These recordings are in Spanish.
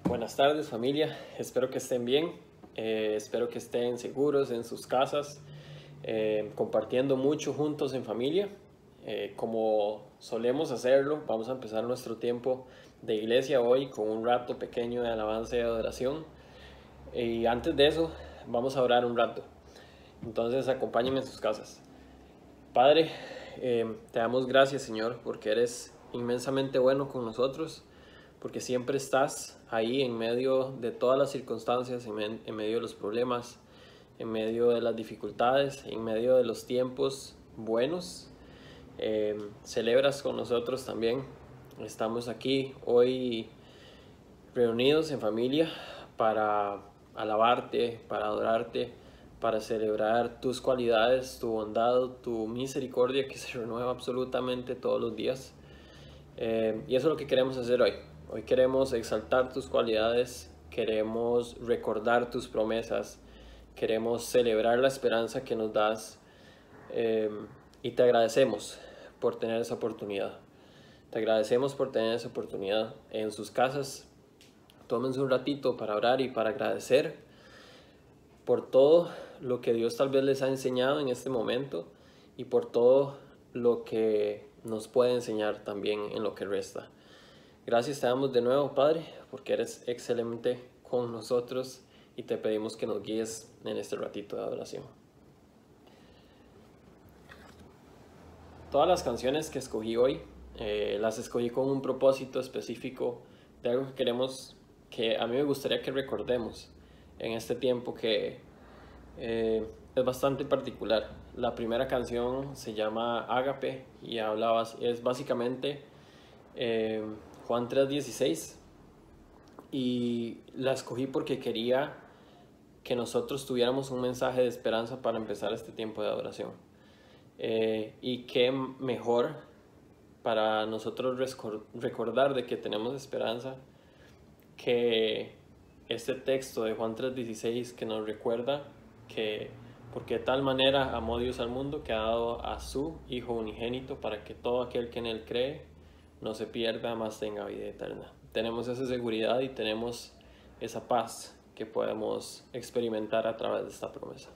Buenas tardes familia, espero que estén bien, espero que estén seguros en sus casas, compartiendo mucho juntos en familia. Como solemos hacerlo, vamos a empezar nuestro tiempo de iglesia hoy con un rato pequeño de alabanza y adoración. Y antes de eso, vamos a orar un rato. Entonces acompáñenme en sus casas. Padre, te damos gracias, Señor, porque eres inmensamente bueno con nosotros, porque siempre estás ahí en medio de todas las circunstancias, en medio de los problemas, en medio de las dificultades, en medio de los tiempos buenos. Celebras con nosotros también. Estamos aquí hoy reunidos en familia para alabarte, para adorarte, para celebrar tus cualidades, tu bondad, tu misericordia que se renueva absolutamente todos los días. Y eso es lo que queremos hacer hoy. Hoy queremos exaltar tus cualidades, queremos recordar tus promesas, queremos celebrar la esperanza que nos das, y te agradecemos por tener esa oportunidad. Te agradecemos por tener esa oportunidad. En sus casas, tómense un ratito para orar y para agradecer por todo lo que Dios tal vez les ha enseñado en este momento y por todo lo que nos puede enseñar también en lo que resta. Gracias te damos de nuevo, Padre, porque eres excelente con nosotros y te pedimos que nos guíes en este ratito de adoración. Todas las canciones que escogí hoy, las escogí con un propósito específico de algo que queremos, que a mí me gustaría que recordemos en este tiempo que es bastante particular. La primera canción se llama Ágape y es básicamente Juan 3:16, y la escogí porque quería que nosotros tuviéramos un mensaje de esperanza para empezar este tiempo de adoración. Y qué mejor para nosotros recordar de que tenemos esperanza que este texto de Juan 3:16, que nos recuerda que porque de tal manera amó Dios al mundo que ha dado a su Hijo unigénito para que todo aquel que en él cree no se pierda, mas tenga vida eterna. Tenemos esa seguridad y tenemos esa paz que podemos experimentar a través de esta promesa.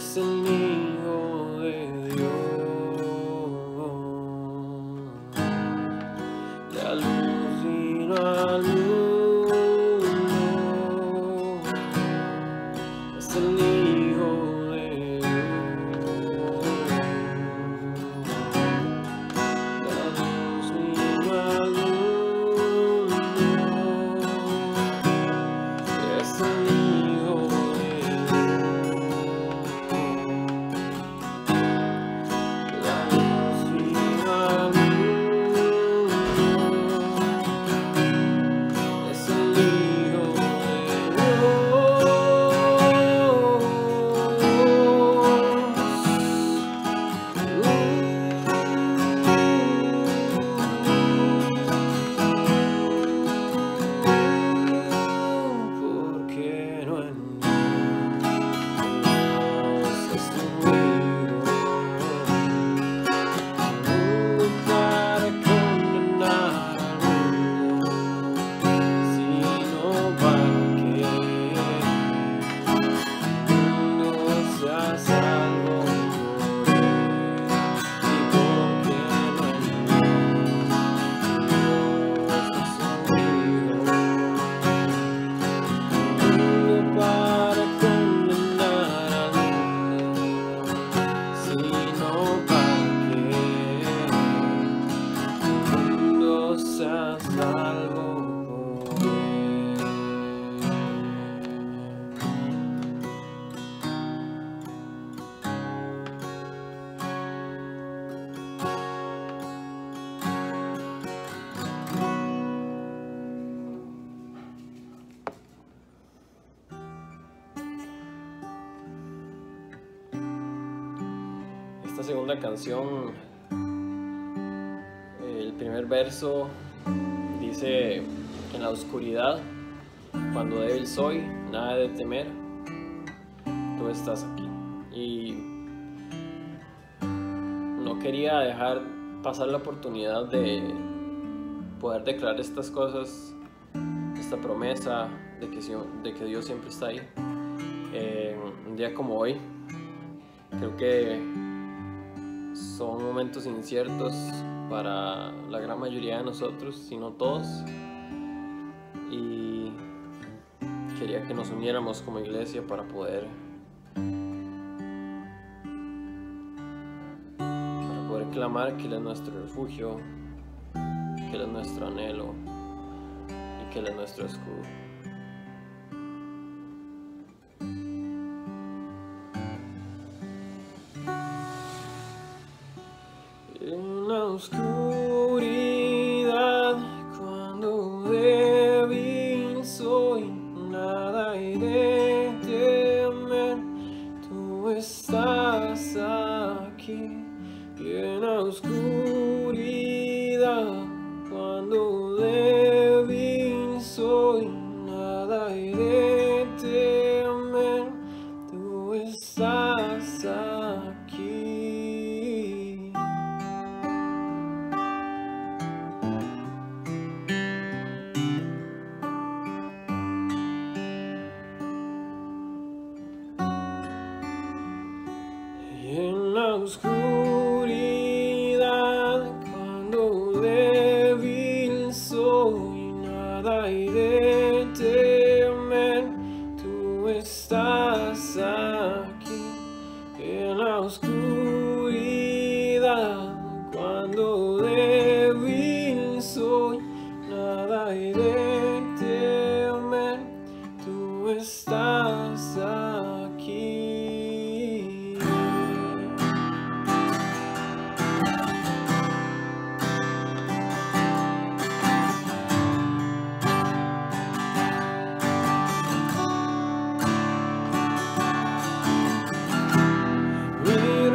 es el Hijo de Dios, la luz vino al mundo, es el Hijo de Dios, la luz vino al mundo, es el Hijo de Esta segunda canción, el primer verso dice: en la oscuridad, cuando débil soy, nada de temer, tú estás aquí. Y no quería dejar pasar la oportunidad de poder declarar estas cosas, esta promesa de que Dios siempre está ahí. Un día como hoy, creo que son momentos inciertos para la gran mayoría de nosotros, si no todos, y quería que nos uniéramos como iglesia para poder clamar que Él es nuestro refugio, que Él es nuestro anhelo y que Él es nuestro escudo. En la oscuridad, cuando débil soy, nada he de temer, tú estás aquí. Y en la oscuridad, cuando débil soy, nada he de temer, tú estás aquí. Y en la oscuridad, cuando débil soy, nada he de temer, tú estás aquí. En la oscuridad, cuando débil soy, nada he de temer, tú estás aquí. Mi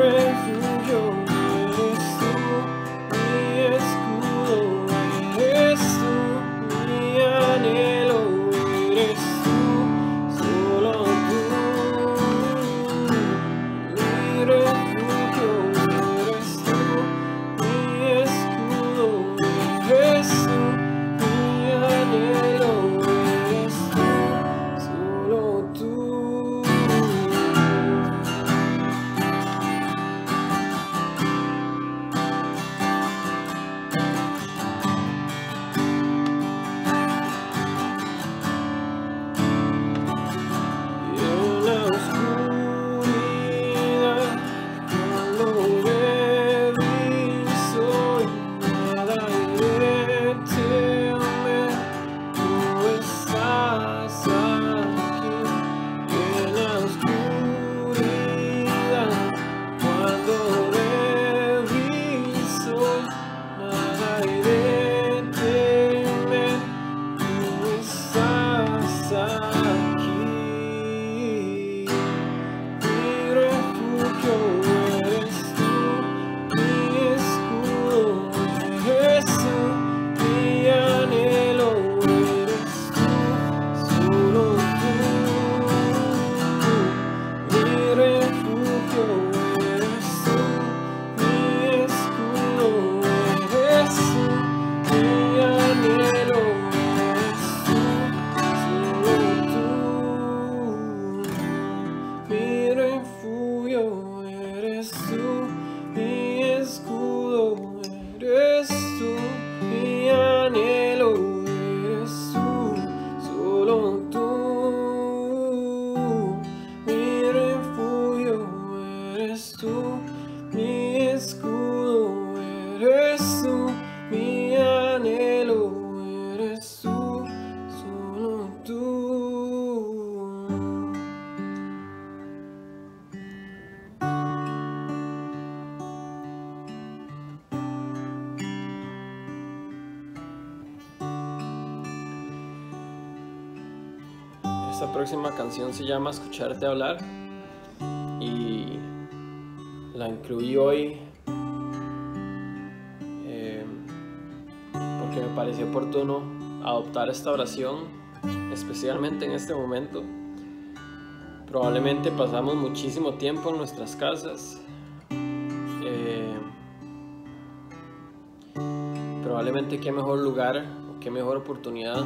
Esta próxima canción se llama Escucharte hablar y la incluí hoy porque me pareció oportuno adoptar esta oración, especialmente en este momento. Probablemente pasamos muchísimo tiempo en nuestras casas, probablemente qué mejor lugar, qué mejor oportunidad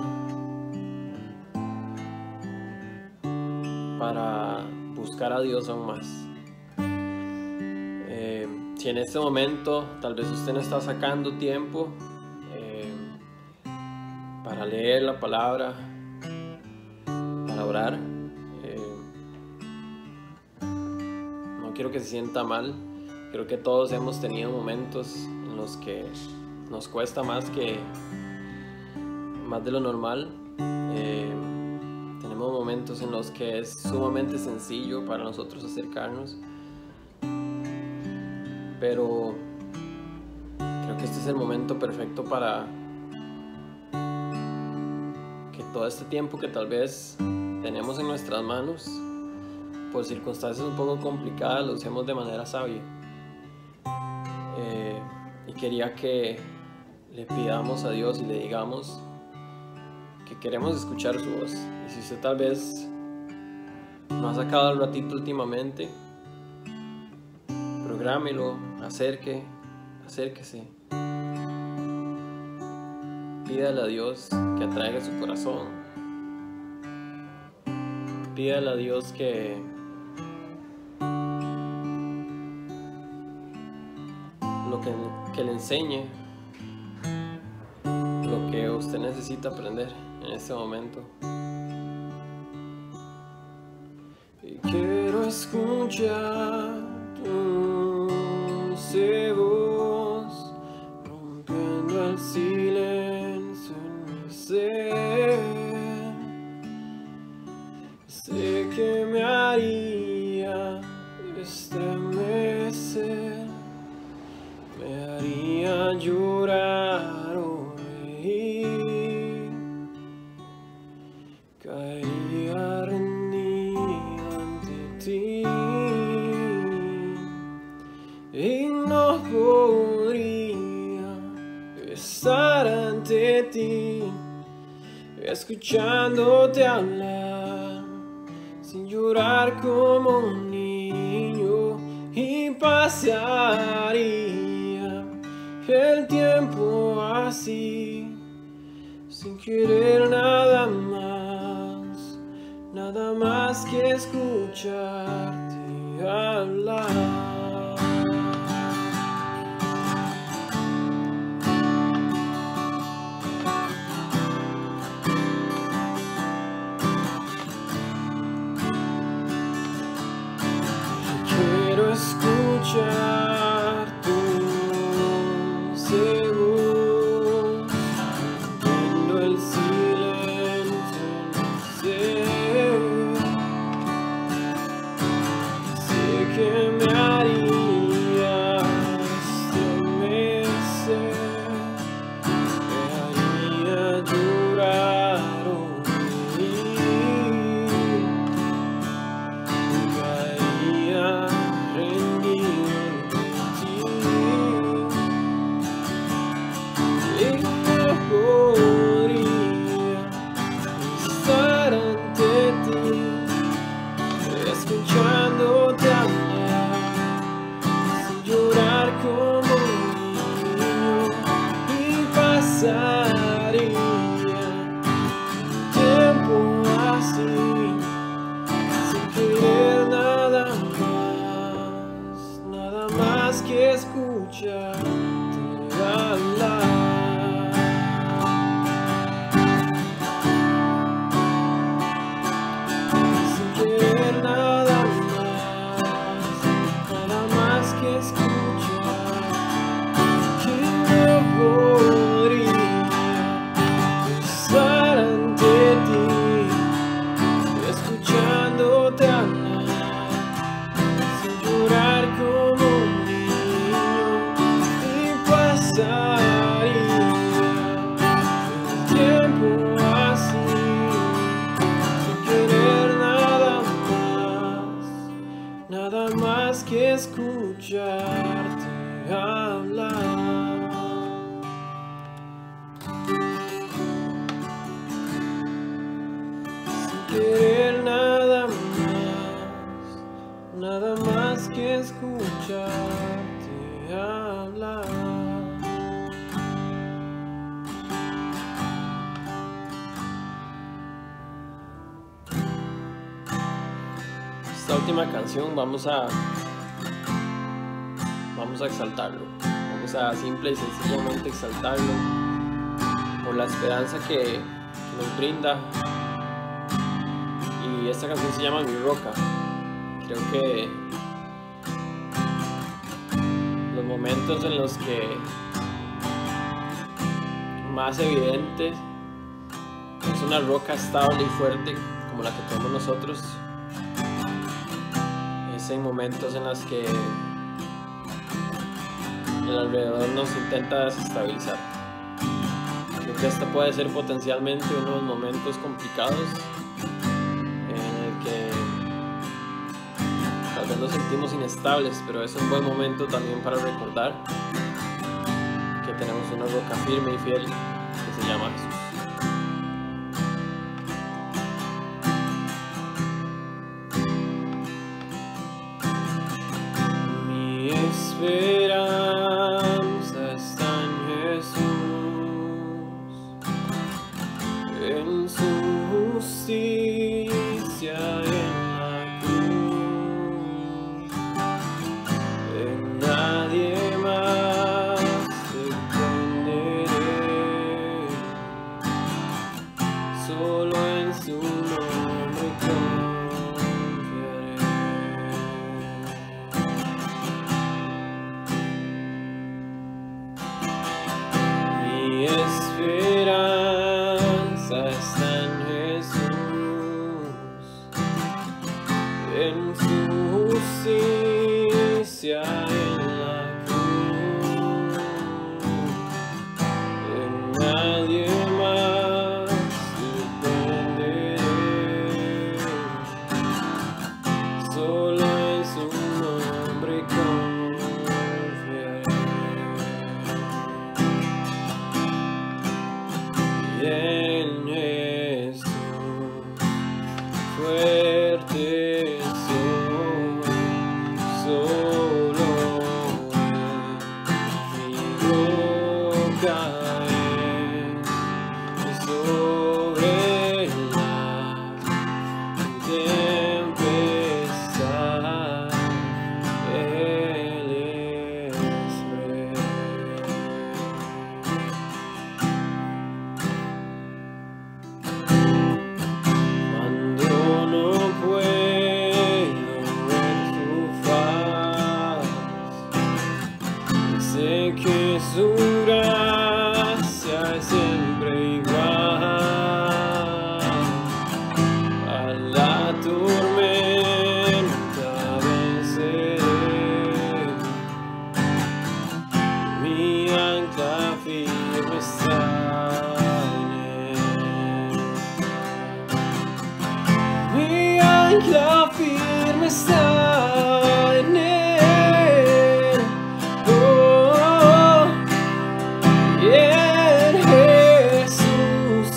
para buscar a Dios aún más. Si en este momento tal vez usted no está sacando tiempo para leer la palabra, para orar, no quiero que se sienta mal. Creo que todos hemos tenido momentos en los que nos cuesta más de lo normal. Tenemos momentos en los que es sumamente sencillo para nosotros acercarnos, pero creo que este es el momento perfecto para que todo este tiempo que tal vez tenemos en nuestras manos, por circunstancias un poco complicadas, lo usemos de manera sabia. Y quería que le pidamos a Dios y le digamos que queremos escuchar su voz. Y si usted tal vez no ha sacado el ratito últimamente, prográmelo, acérquese. Pídale a Dios que atraiga su corazón. Pídale a Dios que le enseñe lo que usted necesita aprender en este momento. Y quiero escuchar tu dulce voz rompiendo el silencio en mi ser. Sé que me haría estremecer, me haría llorar o reír, caería rendido ante ti y no podría estar ante ti escuchándote hablar sin llorar como un niño, y pasaría el tiempo así sin querer nada más que escucharte hablar. Quiero escuchar tu dulce voz rompiendo el silencio en mi ser. Sé que me haría estremecer, me haría llorar o reír, caería rendido en nada más que escucharte hablar. Sin querer nada más que escucharte hablar. Esta última canción vamos a exaltarlo, vamos a simple y sencillamente exaltarlo por la esperanza que nos brinda. Y esta canción se llama Mi Roca. Creo que los momentos en los que más evidente es una roca estable y fuerte como la que tenemos nosotros, es en momentos en los que el alrededor nos intenta desestabilizar. Creo que este puede ser potencialmente uno de los momentos complicados en el que tal vez nos sentimos inestables, pero es un buen momento también para recordar que tenemos una roca firme y fiel que se llama Jesús. Mi esperanza está en Jesús, en su justicia en la cruz, en nadie más dependeré, solo en su nombre confiaré. Mi esperanza está en Jesús, en su justicia en la cruz, en nadie más dependeré, solo en su nombre confiaré. Y en Jesús fuerte soy, solo Él mi roca es, sobre la tempestad Él es rey. Cuando no puedo ver su faz, sé que su gracia es siempre igual. A la tormenta venceré, mi ancla firme está en Él. Mi ancla firme está en Él. Oh, y en Jesús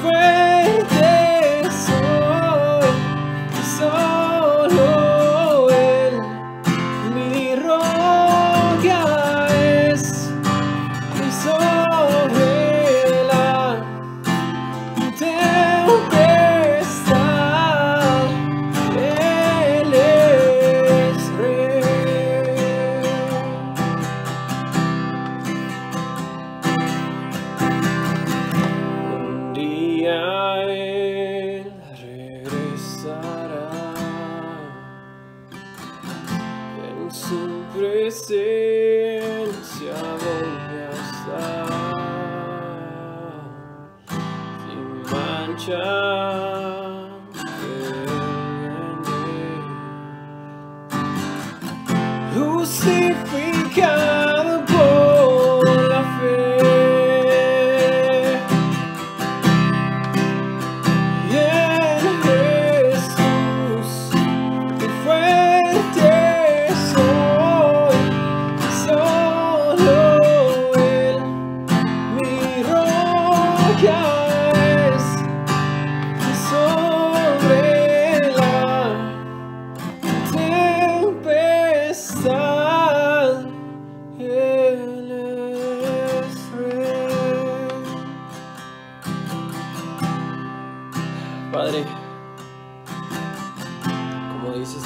fuerte soy, solo Él mi roca es, y sobre la tempestad Él es rey. Un día Él regresará, en su presencia voy a estar, sin mancha justificado por la fe. Y en Jesús que fue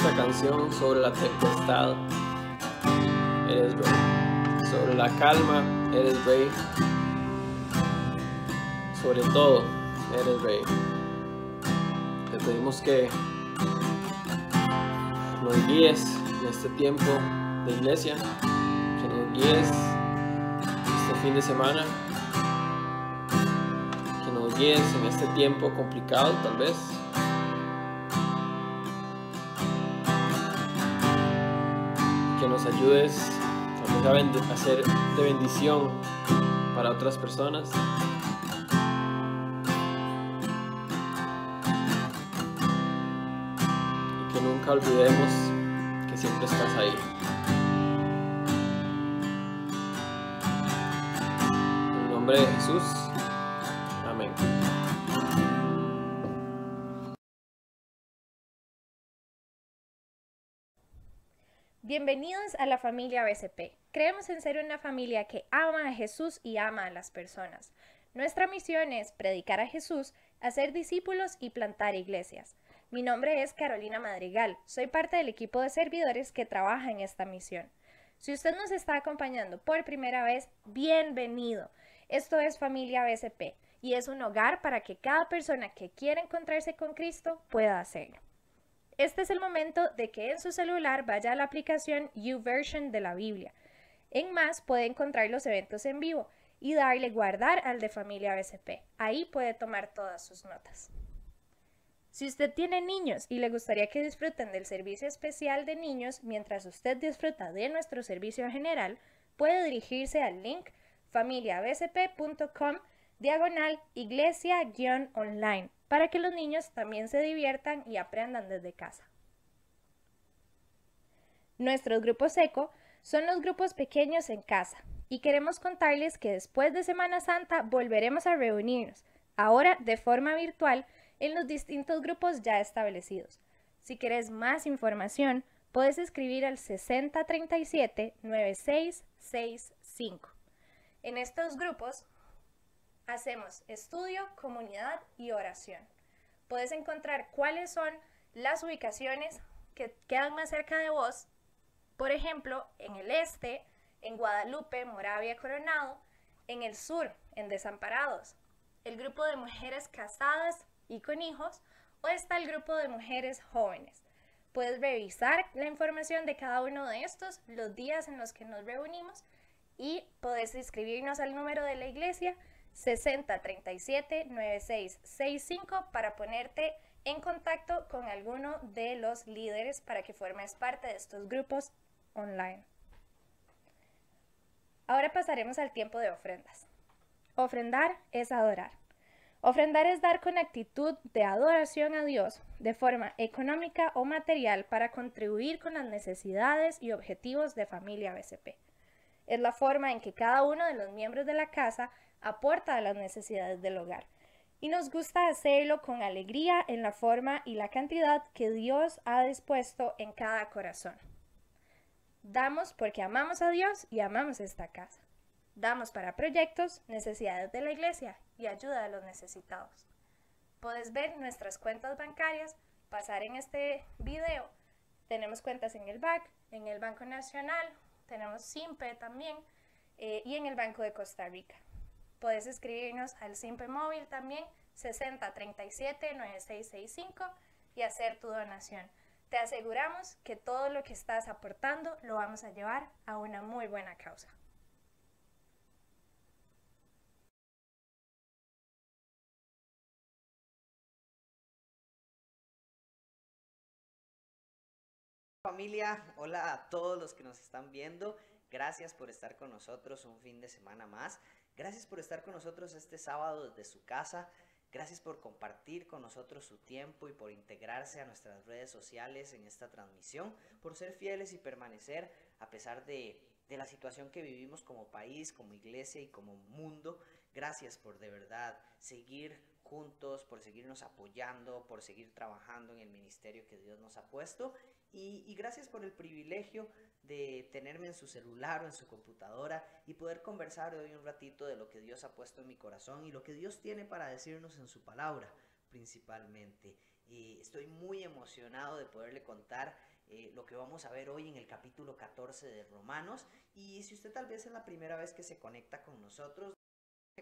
esta canción sobre la tempestad, eres rey. Sobre la calma, eres rey. Sobre todo, eres rey. Te pedimos que nos guíes en este tiempo de iglesia, que nos guíes este fin de semana, que nos guíes en este tiempo complicado tal vez. Que nos ayudes a ser de bendición para otras personas. Y que nunca olvidemos que siempre estás ahí. En el nombre de Jesús. Amén. Bienvenidos a la familia BCP. Creemos en ser una familia que ama a Jesús y ama a las personas. Nuestra misión es predicar a Jesús, hacer discípulos y plantar iglesias. Mi nombre es Carolina Madrigal. Soy parte del equipo de servidores que trabaja en esta misión. Si usted nos está acompañando por primera vez, bienvenido. Esto es Familia BCP y es un hogar para que cada persona que quiera encontrarse con Cristo pueda hacerlo. Este es el momento de que en su celular vaya a la aplicación YouVersion de la Biblia. En más puede encontrar los eventos en vivo y darle guardar al de Familia BCP. Ahí puede tomar todas sus notas. Si usted tiene niños y le gustaría que disfruten del servicio especial de niños mientras usted disfruta de nuestro servicio general, puede dirigirse al link familiabcp.com/iglesia-online para que los niños también se diviertan y aprendan desde casa. Nuestros grupos ECO son los grupos pequeños en casa y queremos contarles que después de Semana Santa volveremos a reunirnos, ahora de forma virtual, en los distintos grupos ya establecidos. Si quieres más información, puedes escribir al 6037-9665. En estos grupos hacemos estudio, comunidad y oración. Puedes encontrar cuáles son las ubicaciones que quedan más cerca de vos. Por ejemplo, en el este, en Guadalupe, Moravia, Coronado. En el sur, en Desamparados. El grupo de mujeres casadas y con hijos. O está el grupo de mujeres jóvenes. Puedes revisar la información de cada uno de estos, los días en los que nos reunimos. Y puedes inscribirnos al número de la iglesia 6037-9665 para ponerte en contacto con alguno de los líderes para que formes parte de estos grupos online. Ahora pasaremos al tiempo de ofrendas. Ofrendar es adorar. Ofrendar es dar con actitud de adoración a Dios de forma económica o material para contribuir con las necesidades y objetivos de Familia BCP. Es la forma en que cada uno de los miembros de la casa aporta a las necesidades del hogar. Y nos gusta hacerlo con alegría en la forma y la cantidad que Dios ha dispuesto en cada corazón. Damos porque amamos a Dios y amamos esta casa. Damos para proyectos, necesidades de la iglesia y ayuda a los necesitados. Puedes ver nuestras cuentas bancarias, pasar en este video. Tenemos cuentas en el BAC, en el Banco Nacional, tenemos SIMPE también y en el Banco de Costa Rica. Puedes escribirnos al SIMPE móvil también 6037-9665 y hacer tu donación. Te aseguramos que todo lo que estás aportando lo vamos a llevar a una muy buena causa. Familia, hola a todos los que nos están viendo. Gracias por estar con nosotros un fin de semana más. Gracias por estar con nosotros este sábado desde su casa. Gracias por compartir con nosotros su tiempo y por integrarse a nuestras redes sociales en esta transmisión, por ser fieles y permanecer a pesar de la situación que vivimos como país, como iglesia y como mundo. Gracias por de verdad seguir juntos, por seguirnos apoyando, por seguir trabajando en el ministerio que Dios nos ha puesto. Y gracias por el privilegio de tenerme en su celular o en su computadora y poder conversar hoy un ratito de lo que Dios ha puesto en mi corazón y lo que Dios tiene para decirnos en su palabra principalmente. Y estoy muy emocionado de poderle contar lo que vamos a ver hoy en el capítulo 14 de Romanos. Y si usted tal vez es la primera vez que se conecta con nosotros,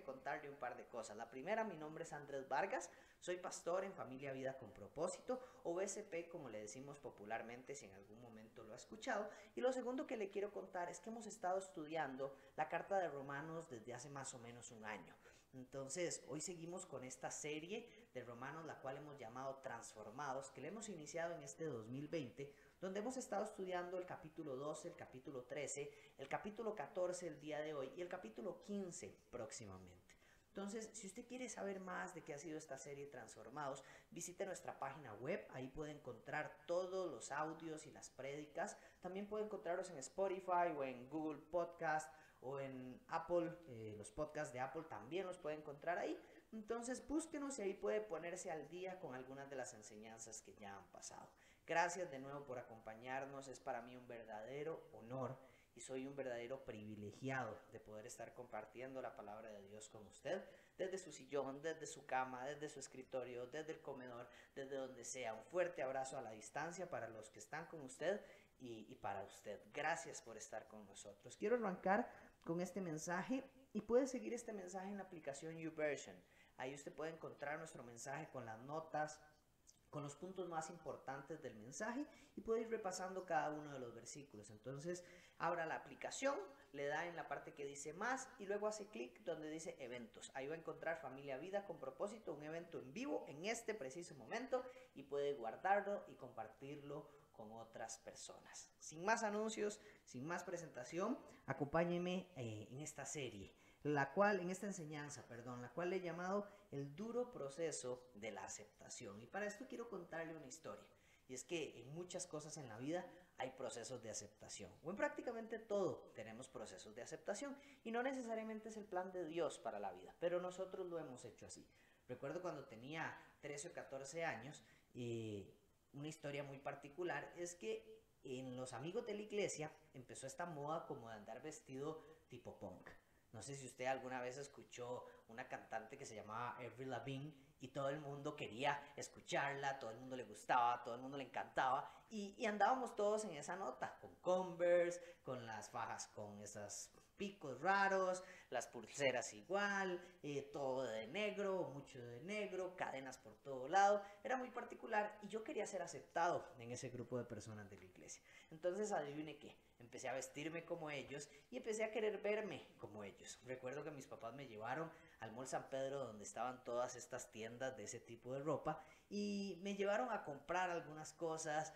contarle un par de cosas. La primera, mi nombre es Andrés Vargas, soy pastor en Familia Vida con Propósito, o BCP como le decimos popularmente si en algún momento lo ha escuchado. Y lo segundo que le quiero contar es que hemos estado estudiando la carta de Romanos desde hace más o menos un año. Entonces, hoy seguimos con esta serie de Romanos, la cual hemos llamado Transformados, que le hemos iniciado en este 2020, donde hemos estado estudiando el capítulo 12, el capítulo 13, el capítulo 14 el día de hoy y el capítulo 15 próximamente. Entonces, si usted quiere saber más de qué ha sido esta serie Transformados, visite nuestra página web, ahí puede encontrar todos los audios y las prédicas. También puede encontrarlos en Spotify o en Google Podcast o en Apple, los podcasts de Apple también los puede encontrar ahí. Entonces búsquenos y ahí puede ponerse al día con algunas de las enseñanzas que ya han pasado. Gracias de nuevo por acompañarnos, es para mí un verdadero honor y soy un verdadero privilegiado de poder estar compartiendo la palabra de Dios con usted, desde su sillón, desde su cama, desde su escritorio, desde el comedor, desde donde sea. Un fuerte abrazo a la distancia para los que están con usted y para usted. Gracias por estar con nosotros. Quiero arrancar con este mensaje y puede seguir este mensaje en la aplicación YouVersion. Ahí usted puede encontrar nuestro mensaje con las notas, con los puntos más importantes del mensaje y puede ir repasando cada uno de los versículos. Entonces, abra la aplicación, le da en la parte que dice más y luego hace clic donde dice eventos. Ahí va a encontrar Familia Vida con Propósito, un evento en vivo en este preciso momento y puede guardarlo y compartirlo con otras personas. Sin más anuncios, sin más presentación, acompáñeme en esta serie, en esta enseñanza, la cual le he llamado el duro proceso de la aceptación. Y para esto quiero contarle una historia. Y es que en muchas cosas en la vida hay procesos de aceptación. O en prácticamente todo tenemos procesos de aceptación. Y no necesariamente es el plan de Dios para la vida, pero nosotros lo hemos hecho así. Recuerdo cuando tenía 13 o 14 años, una historia muy particular es que en los amigos de la iglesia empezó esta moda como de andar vestido tipo punk. No sé si usted alguna vez escuchó una cantante que se llamaba Avril Lavigne y todo el mundo quería escucharla, todo el mundo le gustaba, todo el mundo le encantaba y andábamos todos en esa nota, con Converse, con las fajas con esas picos raros, las pulseras igual, todo de negro, mucho de negro, cadenas por todo lado. Era muy particular y yo quería ser aceptado en ese grupo de personas de la iglesia. Entonces, adivine qué, empecé a vestirme como ellos y empecé a querer verme como ellos. Recuerdo que mis papás me llevaron al Mall San Pedro, donde estaban todas estas tiendas de ese tipo de ropa, y me llevaron a comprar algunas cosas.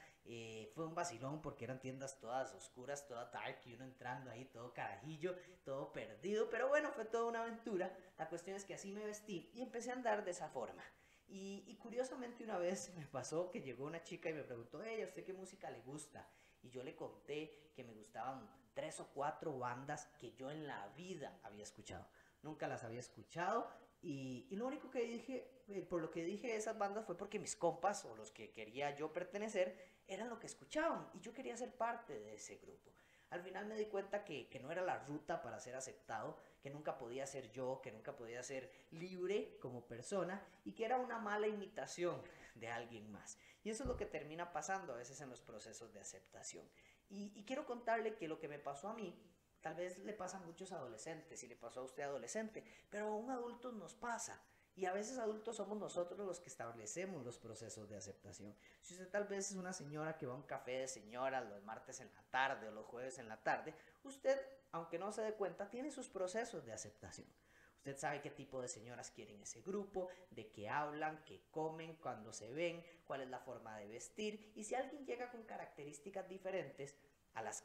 Fue un vacilón porque eran tiendas todas oscuras, toda dark, y uno entrando ahí todo carajillo, todo perdido, pero bueno, fue toda una aventura. La cuestión es que así me vestí y empecé a andar de esa forma. Y curiosamente una vez me pasó que llegó una chica y me preguntó: hey, ¿a usted qué música le gusta? Y yo le conté que me gustaban 3 o 4 bandas que yo en la vida había escuchado. Nunca las había escuchado y lo único que dije, por lo que dije esas bandas fue porque mis compas o los que quería yo pertenecer eran lo que escuchaban y yo quería ser parte de ese grupo. Al final me di cuenta que no era la ruta para ser aceptado, que nunca podía ser yo, que nunca podía ser libre como persona y que era una mala imitación de alguien más. Y eso es lo que termina pasando a veces en los procesos de aceptación. Y quiero contarle que lo que me pasó a mí, tal vez le pasa a muchos adolescentes y le pasó a usted adolescente, pero a un adulto nos pasa. Y a veces adultos somos nosotros los que establecemos los procesos de aceptación. Si usted tal vez es una señora que va a un café de señoras los martes en la tarde o los jueves en la tarde, usted, aunque no se dé cuenta, tiene sus procesos de aceptación. Usted sabe qué tipo de señoras quieren ese grupo, de qué hablan, qué comen, cuándo se ven, cuál es la forma de vestir. Y si alguien llega con características diferentes a las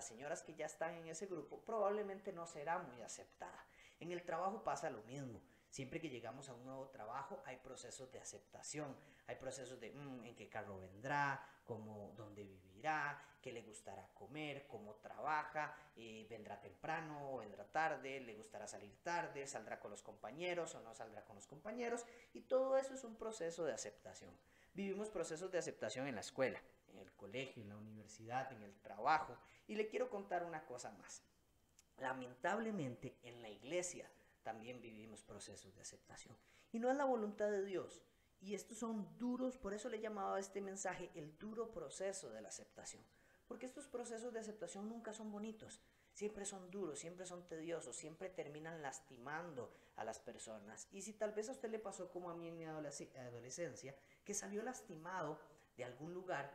señoras que ya están en ese grupo, probablemente no será muy aceptada. En el trabajo pasa lo mismo. Siempre que llegamos a un nuevo trabajo hay procesos de aceptación, hay procesos de en qué carro vendrá, dónde vivirá, qué le gustará comer, cómo trabaja, vendrá temprano o vendrá tarde, le gustará salir tarde, saldrá con los compañeros o no saldrá con los compañeros, y todo eso es un proceso de aceptación. Vivimos procesos de aceptación en la escuela, en el colegio, en la universidad, en el trabajo, y le quiero contar una cosa más. Lamentablemente en la iglesia también vivimos procesos de aceptación. Y no es la voluntad de Dios. Y estos son duros, por eso le he llamado a este mensaje el duro proceso de la aceptación. Porque estos procesos de aceptación nunca son bonitos, siempre son duros, siempre son tediosos, siempre terminan lastimando a las personas. Y si tal vez a usted le pasó como a mí en mi adolescencia, que salió lastimado de algún lugar,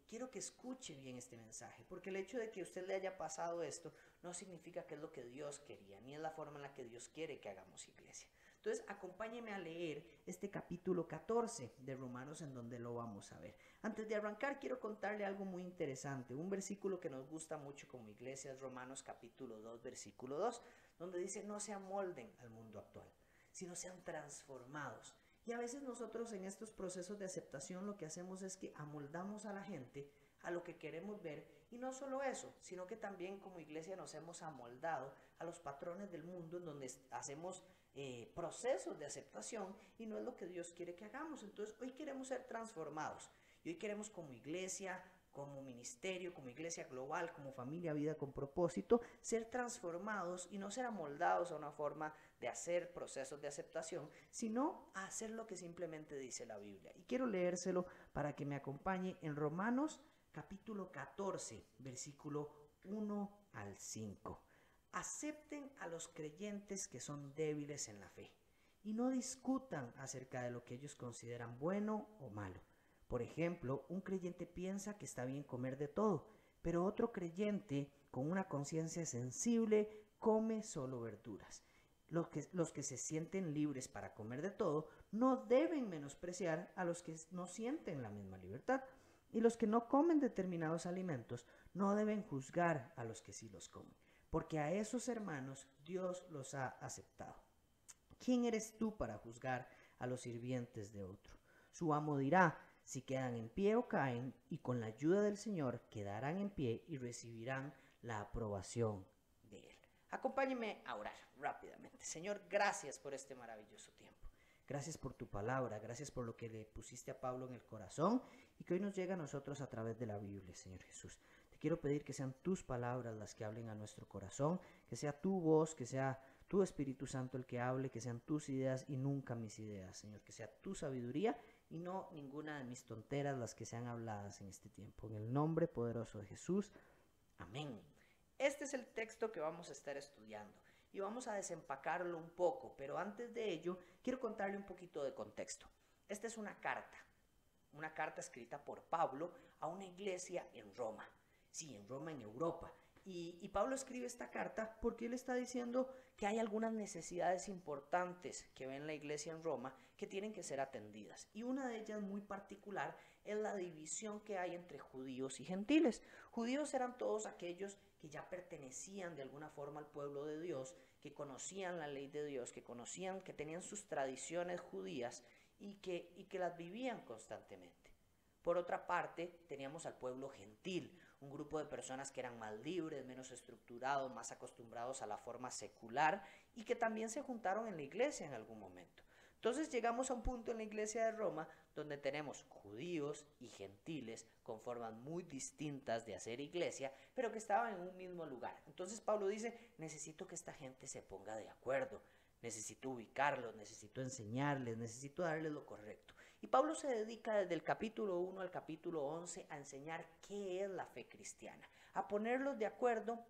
quiero que escuche bien este mensaje, porque el hecho de que a usted le haya pasado esto no significa que es lo que Dios quería, ni es la forma en la que Dios quiere que hagamos iglesia. Entonces, acompáñeme a leer este capítulo 14 de Romanos, en donde lo vamos a ver. Antes de arrancar, quiero contarle algo muy interesante. Un versículo que nos gusta mucho como iglesia es Romanos capítulo 2, versículo 2, donde dice: no se amolden al mundo actual, sino sean transformados. Y a veces nosotros en estos procesos de aceptación lo que hacemos es que amoldamos a la gente a lo que queremos ver, y no solo eso, sino que también como iglesia nos hemos amoldado a los patrones del mundo en donde hacemos procesos de aceptación y no es lo que Dios quiere que hagamos. Entonces hoy queremos ser transformados y hoy queremos como iglesia, como ministerio, como iglesia global, como familia Vida con Propósito, ser transformados y no ser amoldados a una forma de hacer procesos de aceptación, sino a hacer lo que simplemente dice la Biblia. Y quiero leérselo para que me acompañe en Romanos capítulo 14, versículo 1 al 5. Acepten a los creyentes que son débiles en la fe y no discutan acerca de lo que ellos consideran bueno o malo. Por ejemplo, un creyente piensa que está bien comer de todo, pero otro creyente con una conciencia sensible come solo verduras. Los que se sienten libres para comer de todo no deben menospreciar a los que no sienten la misma libertad. Y los que no comen determinados alimentos no deben juzgar a los que sí los comen, porque a esos hermanos Dios los ha aceptado. ¿Quién eres tú para juzgar a los sirvientes de otro? Su amo dirá si quedan en pie o caen, y con la ayuda del Señor quedarán en pie y recibirán la aprobación de Él. Acompáñenme a orar rápidamente. Señor, gracias por este maravilloso tiempo. Gracias por tu palabra, gracias por lo que le pusiste a Pablo en el corazón y que hoy nos llega a nosotros a través de la Biblia, Señor Jesús. Te quiero pedir que sean tus palabras las que hablen a nuestro corazón, que sea tu voz, que sea tu Espíritu Santo el que hable, que sean tus ideas y nunca mis ideas, Señor, que sea tu sabiduría y no ninguna de mis tonteras las que sean habladas en este tiempo. En el nombre poderoso de Jesús, amén. Este es el texto que vamos a estar estudiando y vamos a desempacarlo un poco, pero antes de ello quiero contarle un poquito de contexto. Esta es una carta escrita por Pablo a una iglesia en Roma, sí, en Roma, en Europa. Y Pablo escribe esta carta porque él está diciendo que hay algunas necesidades importantes que ve en la iglesia en Roma que tienen que ser atendidas. Y una de ellas muy particular es la división que hay entre judíos y gentiles. Judíos eran todos aquellos que ya pertenecían de alguna forma al pueblo de Dios, que conocían la ley de Dios, que conocían, que tenían sus tradiciones judías y que las vivían constantemente. Por otra parte, teníamos al pueblo gentil, un grupo de personas que eran más libres, menos estructurados, más acostumbrados a la forma secular y que también se juntaron en la iglesia en algún momento. Entonces llegamos a un punto en la iglesia de Roma donde tenemos judíos y gentiles con formas muy distintas de hacer iglesia, pero que estaban en un mismo lugar. Entonces Pablo dice, necesito que esta gente se ponga de acuerdo. Necesito ubicarlos, necesito enseñarles, necesito darles lo correcto. Y Pablo se dedica desde el capítulo 1 al capítulo 11 a enseñar qué es la fe cristiana, a ponerlos de acuerdo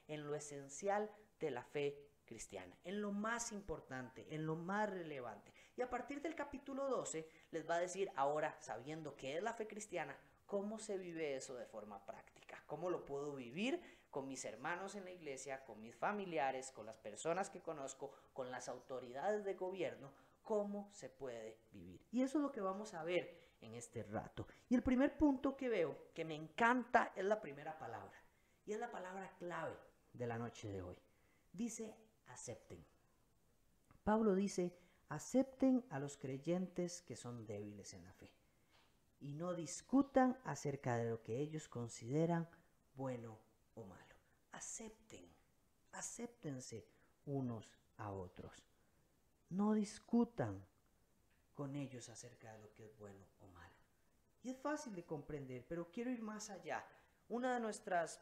en lo esencial de la fe cristiana, en lo más importante, en lo más relevante. Y a partir del capítulo 12 les va a decir, ahora sabiendo qué es la fe cristiana, ¿cómo se vive eso de forma práctica? ¿Cómo lo puedo vivir con mis hermanos en la iglesia, con mis familiares, con las personas que conozco, con las autoridades de gobierno? ¿Cómo se puede vivir? Y eso es lo que vamos a ver en este rato. Y el primer punto que veo, que me encanta, es la primera palabra. Y es la palabra clave de la noche de hoy. Dice, acepten. Pablo dice, acepten a los creyentes que son débiles en la fe. Y no discutan acerca de lo que ellos consideran bueno o malo. Acéptense unos a otros. No discutan con ellos acerca de lo que es bueno o malo. Y es fácil de comprender, pero quiero ir más allá. Una de nuestros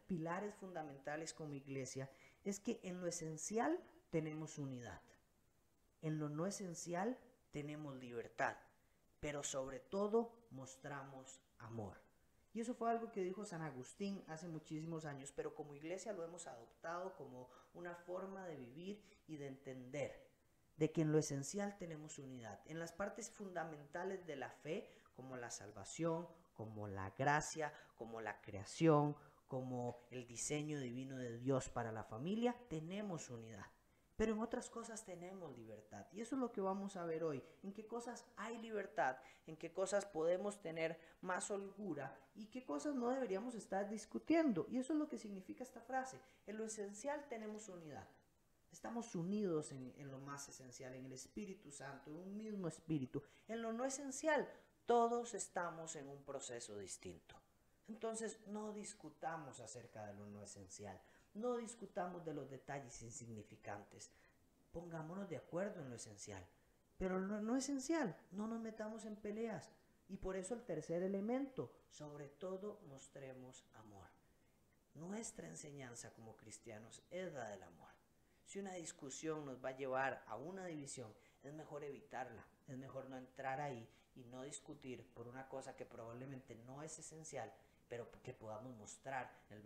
pilares fundamentales como iglesia es que en lo esencial tenemos unidad. En lo no esencial tenemos libertad, pero sobre todo mostramos amor. Y eso fue algo que dijo San Agustín hace muchísimos años, pero como iglesia lo hemos adoptado como una forma de vivir y de entender de que en lo esencial tenemos unidad. En las partes fundamentales de la fe, como la salvación, como la gracia, como la creación, como el diseño divino de Dios para la familia, tenemos unidad. Pero en otras cosas tenemos libertad. Y eso es lo que vamos a ver hoy. En qué cosas hay libertad, en qué cosas podemos tener más holgura y qué cosas no deberíamos estar discutiendo. Y eso es lo que significa esta frase. En lo esencial tenemos unidad. Estamos unidos en lo más esencial, en el Espíritu Santo, en un mismo Espíritu. En lo no esencial, todos estamos en un proceso distinto. Entonces, no discutamos acerca de lo no esencial. No discutamos de los detalles insignificantes. Pongámonos de acuerdo en lo esencial. Pero lo no esencial, no nos metamos en peleas. Y por eso el tercer elemento, sobre todo mostremos amor. Nuestra enseñanza como cristianos es la del amor. Si una discusión nos va a llevar a una división, es mejor evitarla, es mejor no entrar ahí y no discutir por una cosa que probablemente no es esencial, pero que podamos mostrar el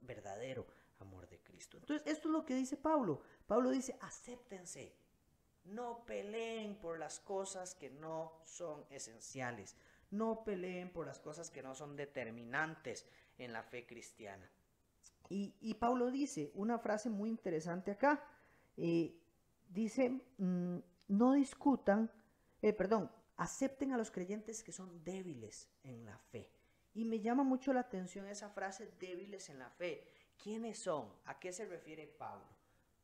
verdadero amor de Cristo. Entonces, esto es lo que dice Pablo. Pablo dice, acéptense, no peleen por las cosas que no son esenciales, no peleen por las cosas que no son determinantes en la fe cristiana. Y Pablo dice una frase muy interesante acá. Dice, no discutan, acepten a los creyentes que son débiles en la fe. Y me llama mucho la atención esa frase, débiles en la fe. ¿Quiénes son? ¿A qué se refiere Pablo?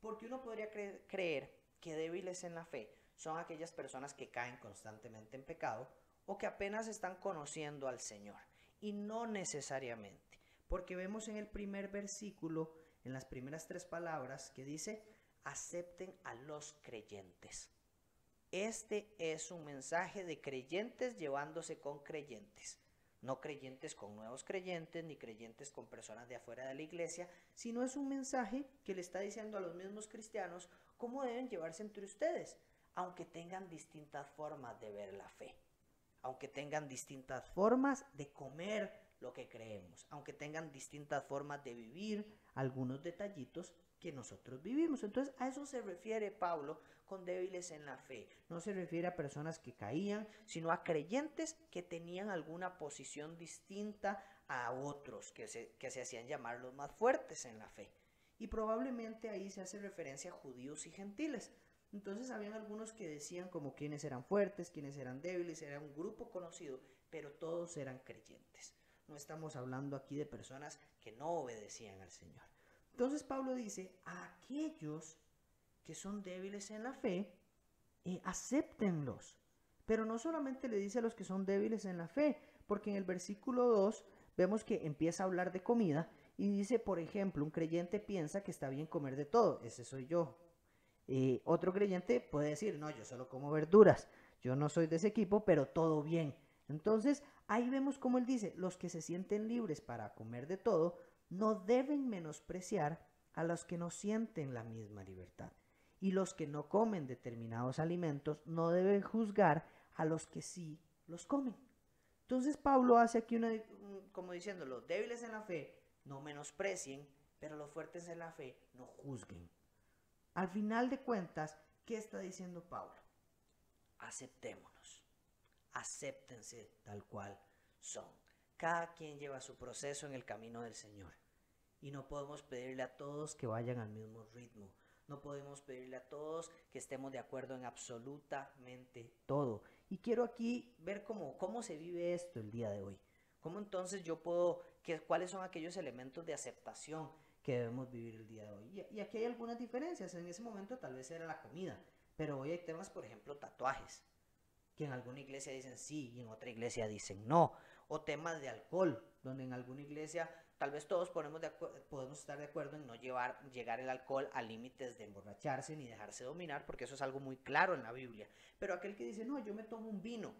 Porque uno podría creer que débiles en la fe son aquellas personas que caen constantemente en pecado o que apenas están conociendo al Señor. Y no necesariamente. Porque vemos en el primer versículo, en las primeras 3 palabras, que dice, acepten a los creyentes. Este es un mensaje de creyentes llevándose con creyentes. No creyentes con nuevos creyentes, ni creyentes con personas de afuera de la iglesia, sino es un mensaje que le está diciendo a los mismos cristianos cómo deben llevarse entre ustedes, aunque tengan distintas formas de ver la fe, aunque tengan distintas formas de comer lo que creemos, aunque tengan distintas formas de vivir algunos detallitos que nosotros vivimos. Entonces a eso se refiere Pablo con débiles en la fe. No se refiere a personas que caían, sino a creyentes que tenían alguna posición distinta a otros que se hacían llamar los más fuertes en la fe. Y probablemente ahí se hace referencia a judíos y gentiles. Entonces habían algunos que decían como quiénes eran fuertes, quiénes eran débiles, era un grupo conocido, pero todos eran creyentes. No estamos hablando aquí de personas que no obedecían al Señor. Entonces Pablo dice, a aquellos que son débiles en la fe, acéptenlos. Pero no solamente le dice a los que son débiles en la fe, porque en el versículo 2 vemos que empieza a hablar de comida y dice, por ejemplo, un creyente piensa que está bien comer de todo, ese soy yo. Otro creyente puede decir, no, yo solo como verduras, yo no soy de ese equipo, pero todo bien. Entonces, ahí vemos como él dice, los que se sienten libres para comer de todo, no deben menospreciar a los que no sienten la misma libertad. Y los que no comen determinados alimentos no deben juzgar a los que sí los comen. Entonces Pablo hace aquí como diciendo, los débiles en la fe no menosprecien, pero los fuertes en la fe no juzguen. Al final de cuentas, ¿qué está diciendo Pablo? Aceptémonos. Acéptense tal cual son. Cada quien lleva su proceso en el camino del Señor. Y no podemos pedirle a todos que vayan al mismo ritmo. No podemos pedirle a todos que estemos de acuerdo en absolutamente todo. Y quiero aquí ver cómo se vive esto el día de hoy. ¿Cómo entonces cuáles son aquellos elementos de aceptación que debemos vivir el día de hoy? Y aquí hay algunas diferencias. En ese momento tal vez era la comida. Pero hoy hay temas, por ejemplo, tatuajes, que en alguna iglesia dicen sí y en otra iglesia dicen no. O temas de alcohol, donde en alguna iglesia tal vez todos podemos estar de acuerdo en no llegar el alcohol a límites de emborracharse ni dejarse dominar, porque eso es algo muy claro en la Biblia. Pero aquel que dice, no, yo me tomo un vino,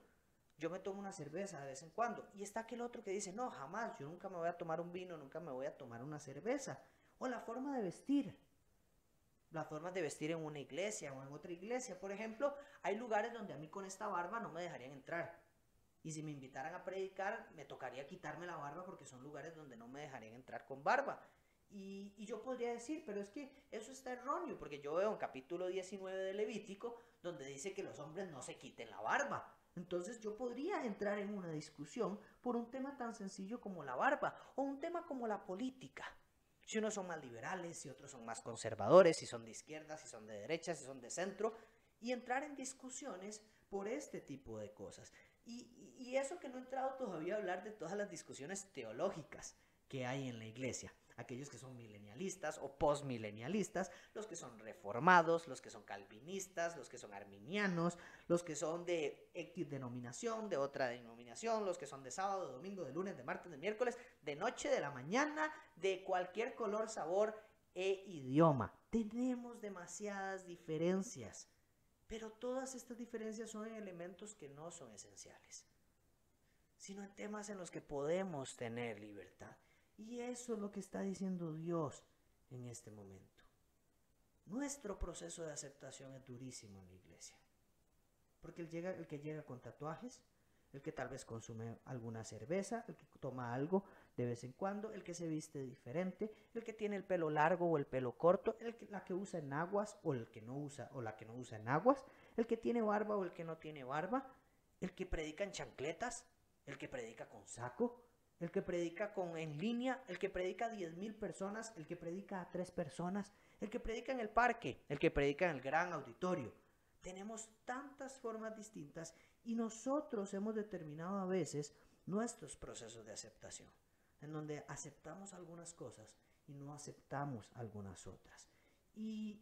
yo me tomo una cerveza de vez en cuando. Y está aquel otro que dice, no, jamás, yo nunca me voy a tomar un vino, nunca me voy a tomar una cerveza. O la forma de vestir. las formas de vestir en una iglesia o en otra iglesia. Por ejemplo, hay lugares donde a mí con esta barba no me dejarían entrar. Y si me invitaran a predicar, me tocaría quitarme la barba porque son lugares donde no me dejarían entrar con barba. Y yo podría decir, pero es que eso está erróneo, porque yo veo en capítulo 19 de Levítico, donde dice que los hombres no se quiten la barba. Entonces yo podría entrar en una discusión por un tema tan sencillo como la barba, o un tema como la política. Si unos son más liberales, si otros son más conservadores, si son de izquierda, si son de derecha, si son de centro, y entrar en discusiones por este tipo de cosas. Y eso que no he entrado todavía a hablar de todas las discusiones teológicas que hay en la iglesia. Aquellos que son milenialistas o postmilenialistas, los que son reformados, los que son calvinistas, los que son arminianos, los que son de X denominación, de otra denominación, los que son de sábado, de domingo, de lunes, de martes, de miércoles, de noche, de la mañana, de cualquier color, sabor e idioma. Tenemos demasiadas diferencias, pero todas estas diferencias son en elementos que no son esenciales, sino en temas en los que podemos tener libertad. Y eso es lo que está diciendo Dios en este momento. Nuestro proceso de aceptación es durísimo en la iglesia. Porque el que llega con tatuajes, el que tal vez consume alguna cerveza, el que toma algo de vez en cuando, el que se viste diferente, el que tiene el pelo largo o el pelo corto, la que usa enaguas o el que no usa o la que no usa enaguas, el que tiene barba o el que no tiene barba, el que predica en chancletas, el que predica con saco, el que predica en línea, el que predica a 10,000 personas, el que predica a 3 personas, el que predica en el parque, el que predica en el gran auditorio. Tenemos tantas formas distintas y nosotros hemos determinado a veces nuestros procesos de aceptación, en donde aceptamos algunas cosas y no aceptamos algunas otras. Y